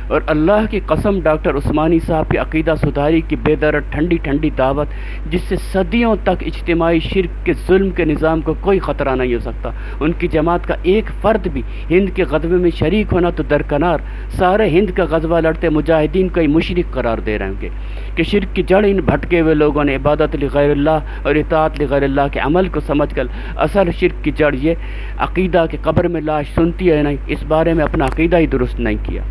اور اللہ کی قسم ڈاکٹر عثمانی صاحب کی عقیدہ سدھاری کی بے درد ٹھنڈی دعوت، جس سے صدیوں تک اجتماعی شرک کے ظلم کے نظام کو کوئی خطرہ نہیں ہو سکتا، ان کی جماعت کا ایک فرد بھی ہند کے غزوے میں شریک ہونا تو درکنار، سارے ہند کا غزوہ لڑتے مجاہدین کو ہی مشرک قرار دے رہے ہوں گے کہ شرک کی جڑ ان بھٹکے ہوئے لوگوں نے عبادت لغیر اللہ اور اطاعت لغیر اللہ کے عمل کو سمجھ کر اصل شرک کی جڑ یہ عقیدہ کہ قبر میں لاش سنتی ہے نہیں، اس بارے میں اپنا عقیدہ ہی درست نہیں کیا۔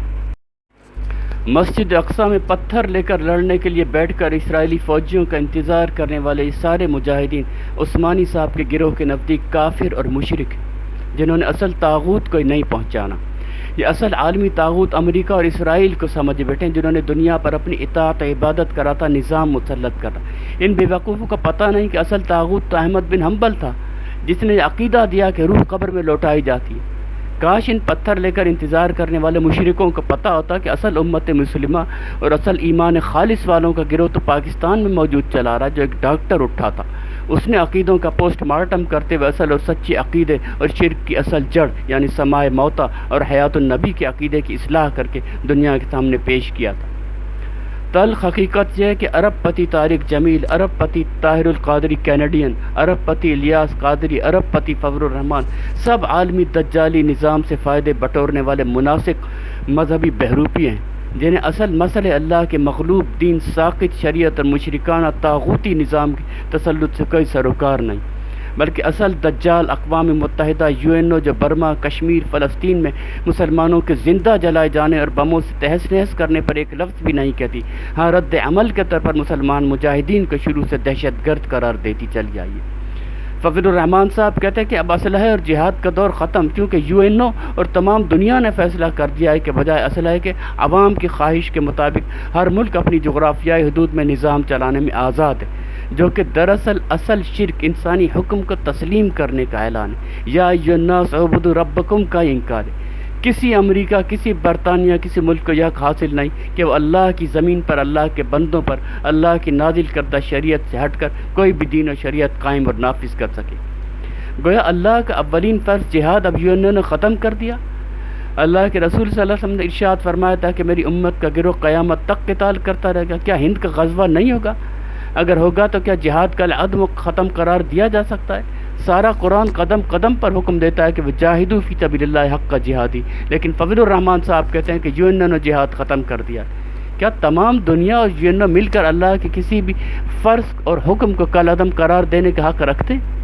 مسجد اقصیٰ میں پتھر لے کر لڑنے کے لیے بیٹھ کر اسرائیلی فوجیوں کا انتظار کرنے والے یہ سارے مجاہدین عثمانی صاحب کے گروہ کے نزدیک کافر اور مشرک ہیں، جنہوں نے اصل طاغوت کو نہیں پہنچانا۔ یہ اصل عالمی طاغوت امریکہ اور اسرائیل کو سمجھ بیٹھے ہیں، جنہوں نے دنیا پر اپنی اطاعت عبادت کراتا نظام مسلط کرا۔ ان بے وقوفوں کو پتہ نہیں کہ اصل طاغوت تو احمد بن حنبل تھا، جس نے عقیدہ دیا کہ روح قبر میں لوٹائی جاتی ہے۔ کاش ان پتھر لے کر انتظار کرنے والے مشرکوں کو پتہ ہوتا کہ اصل امت مسلمہ اور اصل ایمان خالص والوں کا گروہ تو پاکستان میں موجود چلا رہا، جو ایک ڈاکٹر اٹھا تھا، اس نے عقیدوں کا پوسٹ مارٹم کرتے ہوئے اصل اور سچے عقیدے اور شرک کی اصل جڑ یعنی سماع موتا اور حیات النبی کے عقیدے کی اصلاح کر کے دنیا کے سامنے پیش کیا تھا۔ تلخ حقیقت یہ ہے کہ ارب پتی طارق جمیل، ارب پتی طاہر القادری کینیڈین، ارب پتی الیاس قادری، ارب پتی فضل الرحمان سب عالمی دجالی نظام سے فائدے بٹورنے والے مناسق مذہبی بہروپی ہیں، جنہیں اصل مسئلے اللہ کے مغلوب دین، ساقط شریعت اور مشرکانہ طاغوتی نظام کے تسلط سے کوئی سروکار نہیں، بلکہ اصل دجال اقوام متحدہ، UNO جو برما، کشمیر، فلسطین میں مسلمانوں کے زندہ جلائے جانے اور بموں سے تہس نہس کرنے پر ایک لفظ بھی نہیں کہتی، ہاں رد عمل کے طور پر مسلمان مجاہدین کو شروع سے دہشت گرد قرار دیتی چلی آئی ہے۔ فضل الرحمان صاحب کہتے ہیں کہ اب اسلحے اور جہاد کا دور ختم، کیونکہ UNO اور تمام دنیا نے فیصلہ کر دیا ہے کہ بجائے اسلحے کے عوام کی خواہش کے مطابق ہر ملک اپنی جغرافیائی حدود میں نظام چلانے میں آزاد ہے، جو کہ دراصل اصل شرک انسانی حکم کو تسلیم کرنے کا اعلان ہے، یا ایھا الناس اعبدوا ربکم کا انکار ہے۔ کسی امریکہ، کسی برطانیہ، کسی ملک کو یہ حاصل نہیں کہ وہ اللہ کی زمین پر اللہ کے بندوں پر اللہ کی نازل کردہ شریعت سے ہٹ کر کوئی بھی دین و شریعت قائم اور نافذ کر سکے۔ گویا اللہ کا اولین فرض جہاد اب UNO نے ختم کر دیا۔ اللہ کے رسول صلی اللہ علیہ وسلم نے ارشاد فرمایا تھا کہ میری امت کا گروہ قیامت تک قتال کرتا رہے گا۔ کیا ہند کا غزوہ نہیں ہوگا؟ اگر ہوگا تو کیا جہاد کا عدم ختم قرار دیا جا سکتا ہے؟ سارا قرآن قدم قدم پر حکم دیتا ہے کہ وجاہدوا فی سبیل اللہ حق جہادی، لیکن فضل الرحمان صاحب کہتے ہیں کہ UNO نے جہاد ختم کر دیا۔ کیا تمام دنیا اور UNO مل کر اللہ کے کسی بھی فرض اور حکم کو کالعدم قرار دینے کا حق رکھتے ہیں؟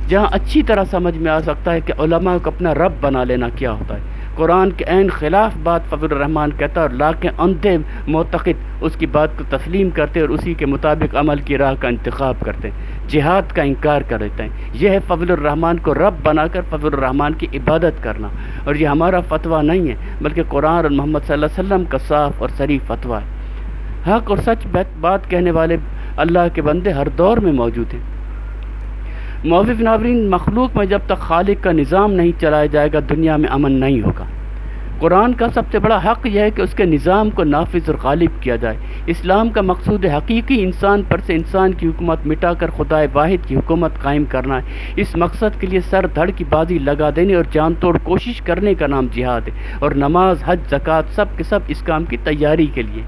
جہاں اچھی طرح سمجھ میں آ سکتا ہے کہ علماء کو اپنا رب بنا لینا کیا ہوتا ہے۔ قرآن کے عین خلاف بات فضل الرحمان کہتا ہے اور لاکھیں اندھے معتقد اس کی بات کو تسلیم کرتے اور اسی کے مطابق عمل کی راہ کا انتخاب کرتے ہیں، جہاد کا انکار کر دیتے ہیں۔ یہ ہے فضل الرحمان کو رب بنا کر فضل الرحمان کی عبادت کرنا، اور یہ ہمارا فتویٰ نہیں ہے بلکہ قرآن اور محمد صلی اللہ علیہ وسلم کا صاف اور صریح فتویٰ ہے۔ حق اور سچ بات کہنے والے اللہ کے بندے ہر دور میں موجود ہیں۔ معزز ناظرین، مخلوق میں جب تک خالق کا نظام نہیں چلایا جائے گا دنیا میں امن نہیں ہوگا۔ قرآن کا سب سے بڑا حق یہ ہے کہ اس کے نظام کو نافذ اور غالب کیا جائے۔ اسلام کا مقصود حقیقی انسان پر سے انسان کی حکومت مٹا کر خدائے واحد کی حکومت قائم کرنا ہے۔ اس مقصد کے لیے سر دھڑ کی بازی لگا دینے اور جان توڑ کوشش کرنے کا نام جہاد ہے، اور نماز، حج، زکوٰۃ سب کے سب اس کام کی تیاری کے لیے۔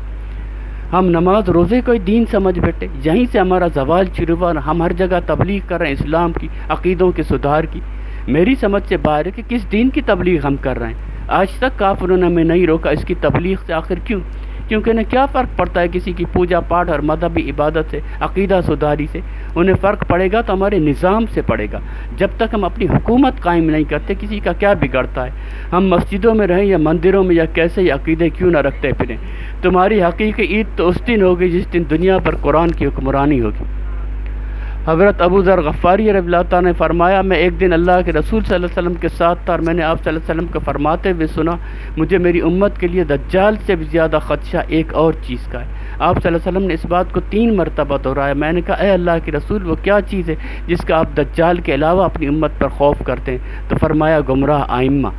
ہم نماز روزے کو ہی دین سمجھ بیٹھے، یہیں سے ہمارا زوال شروع ہوا۔ ہم ہر جگہ تبلیغ کر رہے ہیں اسلام کی، عقیدوں کے سدھار کی۔ میری سمجھ سے باہر ہے کہ کس دین کی تبلیغ ہم کر رہے ہیں۔ آج تک کافروں نے ہمیں نہیں روکا اس کی تبلیغ سے، آخر کیوں؟ کیونکہ انہیں کیا فرق پڑتا ہے کسی کی پوجا پاٹ اور مذہبی عبادت سے، عقیدہ سدھاری سے؟ انہیں فرق پڑے گا تو ہمارے نظام سے پڑے گا۔ جب تک ہم اپنی حکومت قائم نہیں کرتے کسی کا کیا بگڑتا ہے؟ ہم مسجدوں میں رہیں یا مندروں میں یا کیسے ہی عقیدے کیوں نہ رکھتے پھریں، تمہاری حقیقی عید تو اس دن ہوگی جس دن دنیا پر قرآن کی حکمرانی ہوگی۔ حضرت ابو ذر غفاری رضی اللہ تعالیٰ نے فرمایا، میں ایک دن اللہ کے رسول صلی اللہ علیہ وسلم کے ساتھ تھا اور میں نے آپ صلی اللہ علیہ وسلم کو فرماتے ہوئے سنا، مجھے میری امت کے لیے دجال سے بھی زیادہ خدشہ ایک اور چیز کا ہے۔ آپ صلی اللہ علیہ وسلم نے اس بات کو 3 مرتبہ دہرایا۔ میں نے کہا، اے اللہ کے رسول، وہ کیا چیز ہے جس کا آپ دجال کے علاوہ اپنی امت پر خوف کرتے ہیں؟ تو فرمایا، گمراہ ائمہ۔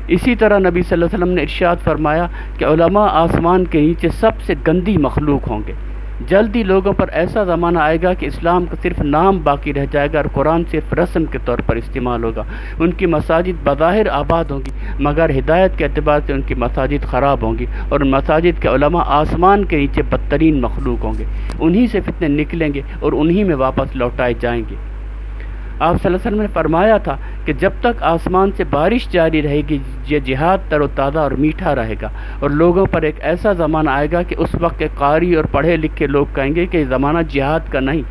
اسی طرح نبی صلی اللہ علیہ وسلم نے ارشاد فرمایا کہ علماء آسمان کے نیچے سب سے گندی مخلوق ہوں گے۔ جلد ہی لوگوں پر ایسا زمانہ آئے گا کہ اسلام کا صرف نام باقی رہ جائے گا اور قرآن صرف رسم کے طور پر استعمال ہوگا۔ ان کی مساجد بظاہر آباد ہوں گی مگر ہدایت کے اعتبار سے ان کی مساجد خراب ہوں گی، اور ان مساجد کے علماء آسمان کے نیچے بدترین مخلوق ہوں گے۔ انہی سے فتنے نکلیں گے اور انہی میں واپس لوٹائے جائیں گے۔ آپ صلی اللہ علیہ وسلم نے فرمایا تھا کہ جب تک آسمان سے بارش جاری رہے گی یہ جہاد تر و تازہ اور میٹھا رہے گا، اور لوگوں پر ایک ایسا زمانہ آئے گا کہ اس وقت کے قاری اور پڑھے لکھے لوگ کہیں گے کہ یہ زمانہ جہاد کا نہیں،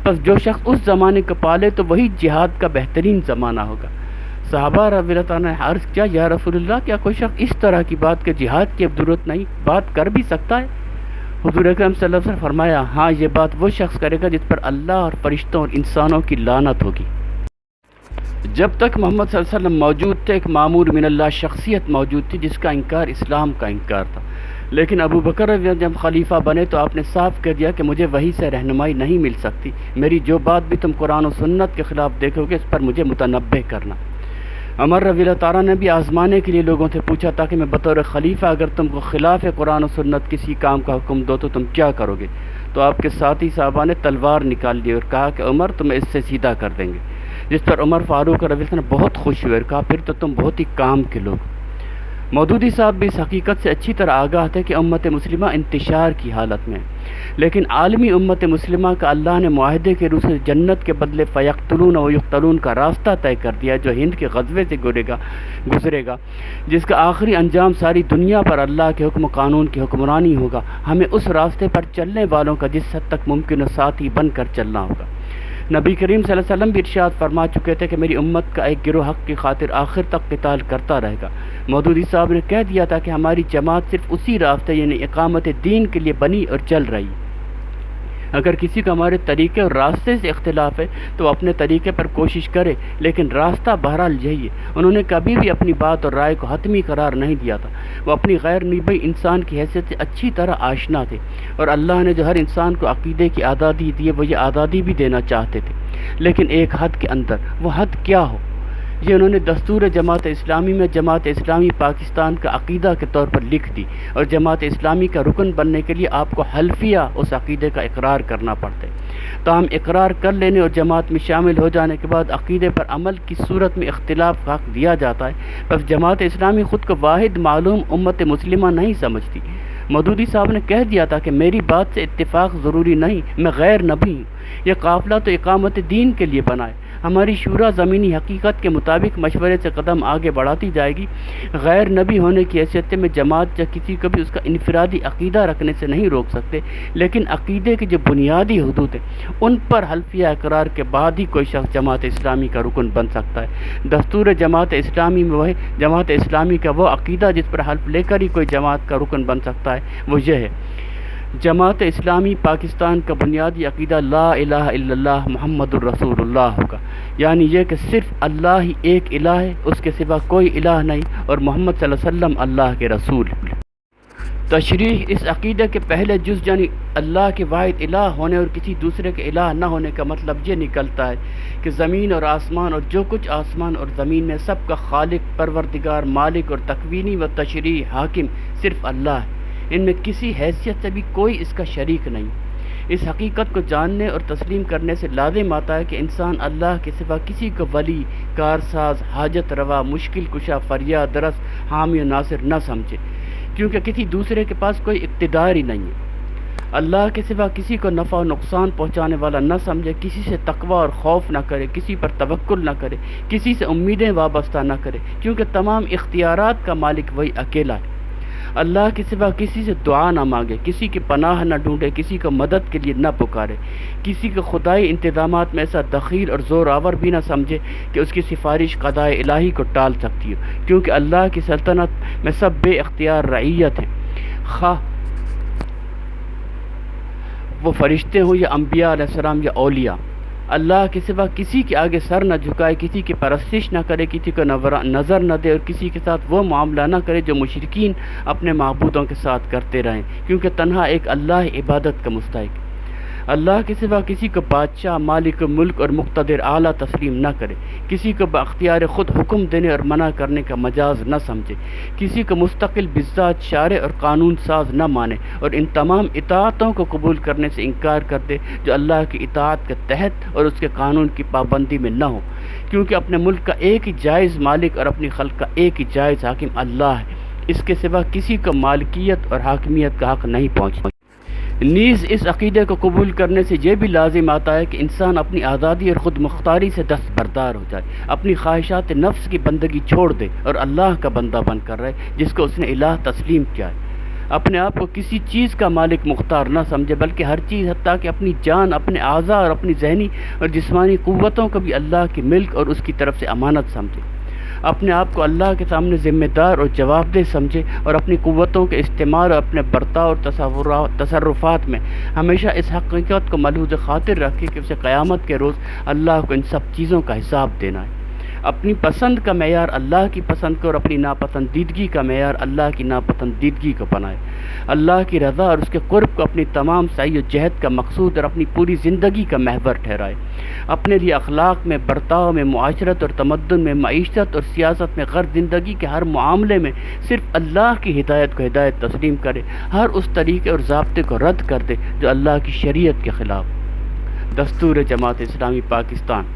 بس جو شخص اس زمانے کو پالے تو وہی جہاد کا بہترین زمانہ ہوگا۔ صحابہ رضی اللہ تعالیٰ نے عرض کیا، یا رسول اللہ، کیا کوئی شخص اس طرح کی بات کہ جہاد کی اب ضرورت نہیں بات کر بھی سکتا ہے؟ حضور اکرم صلی اللہ علیہ وسلم نے فرمایا، ہاں، یہ بات وہ شخص کرے گا جس پر اللہ اور فرشتوں اور انسانوں کی لعنت ہوگی۔ جب تک محمد صلی اللہ علیہ وسلم موجود تھے ایک معمور من اللہ شخصیت موجود تھی جس کا انکار اسلام کا انکار تھا، لیکن ابو بکر رضی اللہ عنہ جب خلیفہ بنے تو آپ نے صاف کہہ دیا کہ مجھے وحی سے رہنمائی نہیں مل سکتی، میری جو بات بھی تم قرآن و سنت کے خلاف دیکھو گے اس پر مجھے متنبہ کرنا۔ عمر رضی اللہ تعالیٰ نے بھی آزمانے کے لیے لوگوں سے پوچھا تھا کہ میں بطور خلیفہ اگر تم کو خلاف قرآن و سنت کسی کام کا حکم دو تو تم کیا کرو گے؟ تو آپ کے ساتھی صحابہ نے تلوار نکال لی اور کہا کہ عمر تمہیں اس سے سیدھا کر دیں گے، جس پر عمر فاروق رضی اللہ عنہ نے بہت خوش ہوئے اور کہا پھر تو تم بہت ہی کام کے لوگ۔ مودودی صاحب بھی اس حقیقت سے اچھی طرح آگاہ تھے کہ امت مسلمہ انتشار کی حالت میں ہے، لیکن عالمی امت مسلمہ کا اللہ نے معاہدے کے روح سے جنت کے بدلے فیقتلون و یقتلون کا راستہ طے کر دیا جو ہند کے غزوے سے گزرے گا، جس کا آخری انجام ساری دنیا پر اللہ کے حکم و قانون کی حکمرانی ہوگا۔ ہمیں اس راستے پر چلنے والوں کا جس حد تک ممکن ہو ساتھی بن کر چلنا ہوگا۔ نبی کریم صلی اللہ علیہ وسلم بھی ارشاد فرما چکے تھے کہ میری امت کا ایک گروہ حق کی خاطر آخر تک قتال کرتا رہے گا۔ مودودی صاحب نے کہہ دیا تھا کہ ہماری جماعت صرف اسی راستے یعنی اقامت دین کے لیے بنی اور چل رہی۔ اگر کسی کو ہمارے طریقے اور راستے سے اختلاف ہے تو اپنے طریقے پر کوشش کرے، لیکن راستہ بہرحال یہی ہے۔ انہوں نے کبھی بھی اپنی بات اور رائے کو حتمی قرار نہیں دیا تھا، وہ اپنی غیر نبی انسان کی حیثیت سے اچھی طرح آشنا تھے، اور اللہ نے جو ہر انسان کو عقیدے کی آزادی دی ہے وہ یہ آزادی بھی دینا چاہتے تھے، لیکن ایک حد کے اندر۔ وہ حد کیا ہو یہ انہوں نے دستور جماعت اسلامی میں جماعت اسلامی پاکستان کا عقیدہ کے طور پر لکھ دی، اور جماعت اسلامی کا رکن بننے کے لیے آپ کو حلفیہ اس عقیدے کا اقرار کرنا پڑتا ہے۔ تاہم اقرار کر لینے اور جماعت میں شامل ہو جانے کے بعد عقیدے پر عمل کی صورت میں اختلاف کا حق دیا جاتا ہے، بس جماعت اسلامی خود کو واحد معلوم امت مسلمہ نہیں سمجھتی۔ مودودی صاحب نے کہہ دیا تھا کہ میری بات سے اتفاق ضروری نہیں، میں غیر نبی ہوں، یہ قافلہ تو اقامت دین کے لیے بنا ہے۔ ہماری شورا زمینی حقیقت کے مطابق مشورے سے قدم آگے بڑھاتی جائے گی۔ غیر نبی ہونے کی حیثیت میں جماعت یا کسی کو بھی اس کا انفرادی عقیدہ رکھنے سے نہیں روک سکتے، لیکن عقیدے کے جو بنیادی حدود ہیں ان پر حلفیہ اقرار کے بعد ہی کوئی شخص جماعت اسلامی کا رکن بن سکتا ہے۔ دستور جماعت اسلامی میں وہ جماعت اسلامی کا وہ عقیدہ جس پر حلف لے کر ہی کوئی جماعت کا رکن بن سکتا ہے وہ یہ ہے: جماعت اسلامی پاکستان کا بنیادی عقیدہ لا الہ الا اللہ محمد الرسول اللہ ہوگا، یعنی یہ کہ صرف اللہ ہی ایک الہ ہے، اس کے سوا کوئی الہ نہیں، اور محمد صلی اللہ علیہ وسلم اللہ کے رسول۔ تشریح اس عقیدے کے پہلے جز یعنی اللہ کے واحد الہ ہونے اور کسی دوسرے کے الہ نہ ہونے کا مطلب یہ نکلتا ہے کہ زمین اور آسمان اور جو کچھ آسمان اور زمین میں سب کا خالق، پروردگار، مالک اور تکوینی و تشریعی حاکم صرف اللہ ہے، ان میں کسی حیثیت سے بھی کوئی اس کا شریک نہیں۔ اس حقیقت کو جاننے اور تسلیم کرنے سے لازم آتا ہے کہ انسان اللہ کے سوا کسی کو ولی، کارساز، حاجت روا، مشکل کشا، فریاد رس، حامی و ناصر نہ سمجھے، کیونکہ کسی دوسرے کے پاس کوئی اقتدار ہی نہیں ہے۔ اللہ کے سوا کسی کو نفع و نقصان پہنچانے والا نہ سمجھے، کسی سے تقوی اور خوف نہ کرے، کسی پر توکل نہ کرے، کسی سے امیدیں وابستہ نہ کرے، کیونکہ تمام اختیارات کا مالک وہی اکیلا ہے۔ اللہ کے سوا کسی سے دعا نہ مانگے، کسی کی پناہ نہ ڈھونڈے، کسی کو مدد کے لیے نہ پکارے، کسی کو خدائی انتظامات میں ایسا دخیل اور زور آور بھی نہ سمجھے کہ اس کی سفارش قضاء الہی کو ٹال سکتی ہو، کیونکہ اللہ کی سلطنت میں سب بے اختیار رعیت ہیں، خواہ وہ فرشتے ہوں یا انبیاء علیہ السلام یا اولیاء۔ اللہ کے سوا کسی کے آگے سر نہ جھکائے، کسی کی پرستش نہ کرے، کسی کو نظر نہ دے، اور کسی کے ساتھ وہ معاملہ نہ کرے جو مشرکین اپنے معبودوں کے ساتھ کرتے رہیں، کیونکہ تنہا ایک اللہ عبادت کا مستحق۔ اللہ کے سوا کسی کو بادشاہ، مالک ملک اور مقتدر اعلیٰ تسلیم نہ کرے، کسی کو باختیار خود حکم دینے اور منع کرنے کا مجاز نہ سمجھے، کسی کو مستقل بذات شارع اور قانون ساز نہ مانے، اور ان تمام اطاعتوں کو قبول کرنے سے انکار کر دے جو اللہ کی اطاعت کے تحت اور اس کے قانون کی پابندی میں نہ ہو، کیونکہ اپنے ملک کا ایک ہی جائز مالک اور اپنی خلق کا ایک ہی جائز حاکم اللہ ہے، اس کے سوا کسی کو مالکیت اور حاکمیت کا حق نہیں پہنچتا۔ نیز اس عقیدے کو قبول کرنے سے یہ بھی لازم آتا ہے کہ انسان اپنی آزادی اور خود مختاری سے دستبردار ہو جائے، اپنی خواہشات نفس کی بندگی چھوڑ دے اور اللہ کا بندہ بن کر رہے جس کو اس نے الہ تسلیم کیا ہے، اپنے آپ کو کسی چیز کا مالک مختار نہ سمجھے بلکہ ہر چیز حتیٰ کہ اپنی جان، اپنے اعضاء اور اپنی ذہنی اور جسمانی قوتوں کو بھی اللہ کی ملک اور اس کی طرف سے امانت سمجھے، اپنے آپ کو اللہ کے سامنے ذمہ دار اور جواب دہ سمجھے اور اپنی قوتوں کے استعمال اور اپنے برتاؤ اور تصرفات میں ہمیشہ اس حقیقت کو ملحوظ خاطر رکھے کہ اسے قیامت کے روز اللہ کو ان سب چیزوں کا حساب دینا ہے، اپنی پسند کا معیار اللہ کی پسند کو اور اپنی ناپسندیدگی کا معیار اللہ کی ناپسندیدگی کو بنائے، اللہ کی رضا اور اس کے قرب کو اپنی تمام سعی و جہد کا مقصود اور اپنی پوری زندگی کا محور ٹھہرائے، اپنے لیے اخلاق میں، برتاؤ میں، معاشرت اور تمدن میں، معیشت اور سیاست میں، غیر زندگی کے ہر معاملے میں صرف اللہ کی ہدایت کو ہدایت تسلیم کرے، ہر اس طریقے اور ضابطے کو رد کر دے جو اللہ کی شریعت کے خلاف۔ دستور جماعت اسلامی پاکستان۔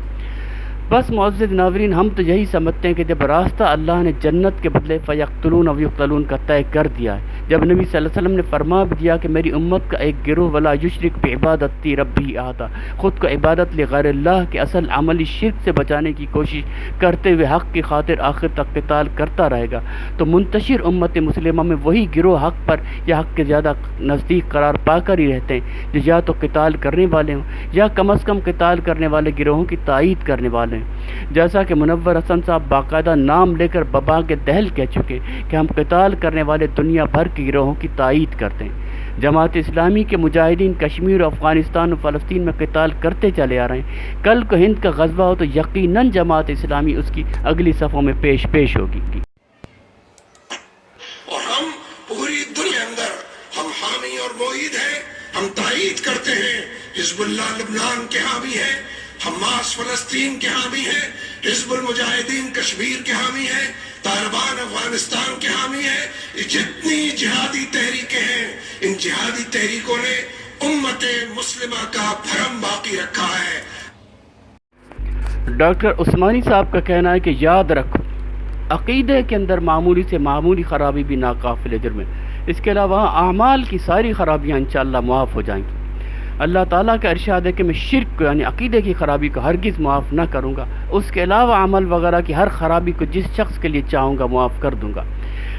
بس معزز ناظرین، ہم تو یہی سمجھتے ہیں کہ جب راستہ اللہ نے جنت کے بدلے فیقتلون و یقتلون کا طے کر دیا ہے، جب نبی صلی اللہ علیہ وسلم نے فرما بھی دیا کہ میری امت کا ایک گروہ ولا یشرک بعبادتی ربی احد، خود کو عبادت لغیر اللہ کے اصل عملی شرک سے بچانے کی کوشش کرتے ہوئے حق کی خاطر آخر تک قتال کرتا رہے گا، تو منتشر امت مسلمہ میں وہی گروہ حق پر یا حق کے زیادہ نزدیک قرار پا کر ہی رہتے ہیں جو یا تو قتال کرنے والے ہوں یا کم از کم قتال کرنے والے گروہوں کی تائید کرنے والے ہیں، جیسا کہ منور حسن صاحب باقاعدہ نام لے کر ببا کے دہل کہہ چکے کہ ہم قتال کرنے والے دنیا بھر کے گروہوں کی تائید کرتے ہیں۔ جماعت اسلامی کے مجاہدین کشمیر، افغانستان اور فلسطین میں قتال کرتے چلے آ رہے ہیں، کل کو ہند کا غزوہ ہو تو یقیناً جماعت اسلامی اس کی اگلی صفوں میں پیش ہوگی۔ اور ہم پوری دنیا اندر ہم حامی اور معید ہیں، ہم تائید کرتے ہیں، حزب اللہ لبنان کے حامی ہیں، حماس فلسطین کے حامی ہیں، حزب المجاہدین کشمیر کے حامی ہیں، طالبان افغانستان کے حامی ہیں، یہ جتنی جہادی تحریکیں ہیں، ان جہادی تحریکوں نے امت مسلمہ کا بھرم باقی رکھا ہے۔ ڈاکٹر عثمانی صاحب کا کہنا ہے کہ یاد رکھو، عقیدے کے اندر معمولی سے معمولی خرابی بھی ناقابل جرم ہے، اس کے علاوہ اعمال کی ساری خرابیاں انشاءاللہ معاف ہو جائیں گی۔ اللہ تعالیٰ کا ارشاد ہے کہ میں شرک کو یعنی عقیدے کی خرابی کو ہرگز معاف نہ کروں گا، اس کے علاوہ عمل وغیرہ کی ہر خرابی کو جس شخص کے لیے چاہوں گا معاف کر دوں گا۔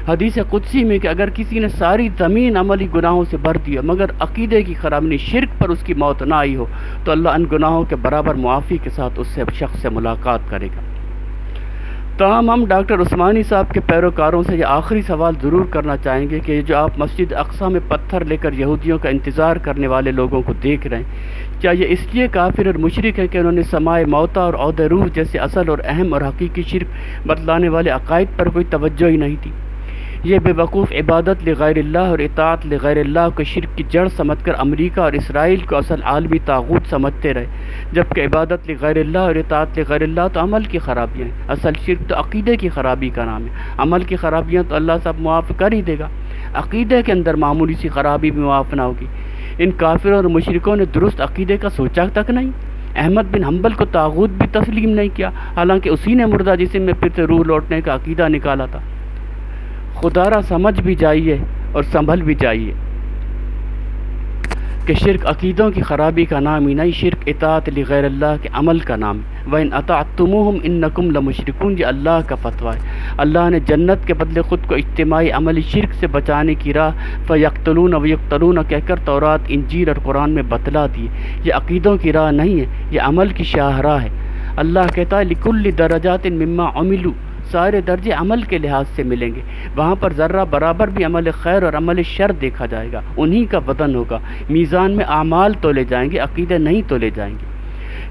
حدیث قدسی میں کہ اگر کسی نے ساری زمین عملی گناہوں سے بھر دی مگر عقیدے کی خرابی شرک پر اس کی موت نہ آئی ہو تو اللہ ان گناہوں کے برابر معافی کے ساتھ اس سے شخص سے ملاقات کرے گا۔ تاہم ہم ڈاکٹر عثمانی صاحب کے پیروکاروں سے یہ آخری سوال ضرور کرنا چاہیں گے کہ جو آپ مسجد اقصیٰ میں پتھر لے کر یہودیوں کا انتظار کرنے والے لوگوں کو دیکھ رہے ہیں، کیا یہ اس لیے کافر اور مشرک ہیں کہ انہوں نے سمائے موتا اور عود روح جیسے اصل اور اہم اور حقیقی شرک بتلانے والے عقائد پر کوئی توجہ ہی نہیں تھی؟ یہ بے وقوف عبادت لغیر اللہ اور اطاعت لغیر اللہ کو شرک کی جڑ سمجھ کر امریکہ اور اسرائیل کو اصل عالمی طاغوت سمجھتے رہے، جبکہ عبادت لغیر اللہ اور اطاعت لغیر اللہ تو عمل کی خرابیاں ہیں، اصل شرک تو عقیدے کی خرابی کا نام ہے، عمل کی خرابیاں تو اللہ سب معاف کر ہی دے گا، عقیدے کے اندر معمولی سی خرابی بھی معاف نہ ہوگی۔ ان کافروں اور مشرکوں نے درست عقیدے کا سوچا تک نہیں، احمد بن حنبل کو طاغوت بھی تسلیم نہیں کیا، حالانکہ اسی نے مردہ جسم میں پھر سے روح لوٹنے کا عقیدہ نکالا تھا۔ خدا را سمجھ بھی جائیے اور سنبھل بھی جائیے کہ شرک عقیدوں کی خرابی کا نام ہی نہیں، شرک اطاعت لغیر اللہ کے عمل کا نام ہے۔ وَإِنْ أَطَعْتُمُوهُمْ إِنَّكُمْ لَمُشْرِكُونَ، یہ اللہ کا فتویٰ ہے۔ اللہ نے جنت کے بدلے خود کو اجتماعی عملی شرک سے بچانے کی راہ فَيَقْتُلُونَ وَيُقْتَلُونَ کہہ کر تورات، انجیل اور قرآن میں بتلا دی۔ یہ عقیدوں کی راہ نہیں ہے، یہ عمل کی شاہراہ ہے۔ اللہ کہتا ہے لِكُلِّ دَرَجَاتٍ مِّمَّا عُمِلُوا، سارے درجے عمل کے لحاظ سے ملیں گے، وہاں پر ذرہ برابر بھی عمل خیر اور عمل شر دیکھا جائے گا، انہی کا وزن ہوگا، میزان میں اعمال تولے جائیں گے، عقیدے نہیں تولے جائیں گے۔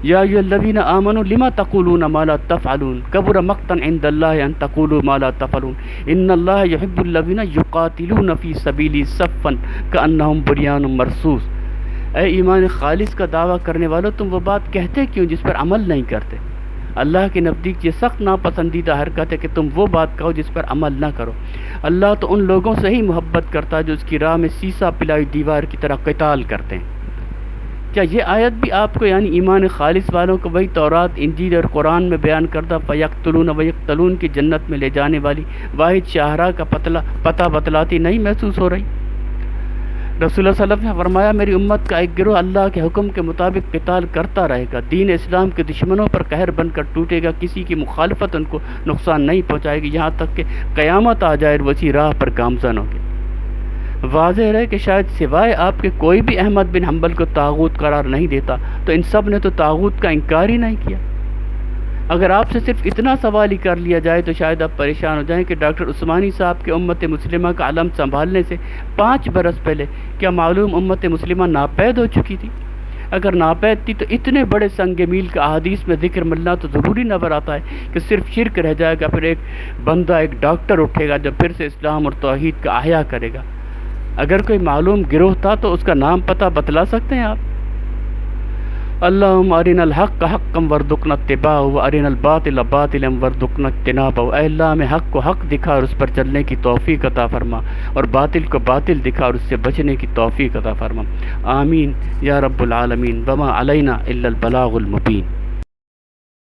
یا ایھا الذین آمنوا لما تقولون ما لا تفعلون کبر مقتا عند اللہ ان تقولوا ما لا تفعلون ان اللہ یحب الذین یقاتلون فی سبیلہ صفا کانہم بنیان مرصوص۔ اے ایمان خالص کا دعویٰ کرنے والوں، تم وہ بات کہتے کیوں جس پر عمل نہیں کرتے؟ اللہ کے نزدیک یہ سخت ناپسندیدہ حرکت ہے کہ تم وہ بات کہو جس پر عمل نہ کرو۔ اللہ تو ان لوگوں سے ہی محبت کرتا ہے جو اس کی راہ میں سیسا پلائی دیوار کی طرح قتال کرتے ہیں۔ کیا یہ آیت بھی آپ کو یعنی ایمان خالص والوں کو وہی تورات، انجیل اور قرآن میں بیان کردہ فیقتلون ویقتلون کی جنت میں لے جانے والی واحد شاہراہ کا پتہ بتلاتی نہیں محسوس ہو رہی؟ رسول اللہ صلی اللہ علیہ وسلم نے فرمایا، میری امت کا ایک گروہ اللہ کے حکم کے مطابق قتال کرتا رہے گا، دین اسلام کے دشمنوں پر قہر بن کر ٹوٹے گا، کسی کی مخالفت ان کو نقصان نہیں پہنچائے گی، یہاں تک کہ قیامت آ جائے اور وہی راہ پر گامزن ہوگی۔ واضح رہے کہ شاید سوائے آپ کے کوئی بھی احمد بن حنبل کو طاغوت قرار نہیں دیتا، تو ان سب نے تو طاغوت کا انکار ہی نہیں کیا۔ اگر آپ سے صرف اتنا سوال ہی کر لیا جائے تو شاید آپ پریشان ہو جائیں کہ ڈاکٹر عثمانی صاحب کے امت مسلمہ کا علم سنبھالنے سے 5 برس پہلے کیا معلوم امت مسلمہ ناپید ہو چکی تھی؟ اگر ناپید تھی تو اتنے بڑے سنگ میل کا احادیث میں ذکر ملنا تو ضروری نظر آتا ہے کہ صرف شرک رہ جائے گا، پھر ایک بندہ، ایک ڈاکٹر اٹھے گا جو پھر سے اسلام اور توحید کا احیاء کرے گا۔ اگر کوئی معلوم گروہ تھا تو اس کا نام پتہ بتلا سکتے ہیں آپ؟ اللہم ارنا الحق حقا وارزقنا اتباعہ وارنا الباطل باطلا وارزقنا اجتنابہ۔ اے اللہ ہمیں حق کو حق دکھا اور اس پر چلنے کی توفیق عطا فرما، اور باطل کو باطل دکھا اور اس سے بچنے کی توفیق عطا فرما۔ آمین یا رب العالمین۔ وما علینا الا البلاغ المبین۔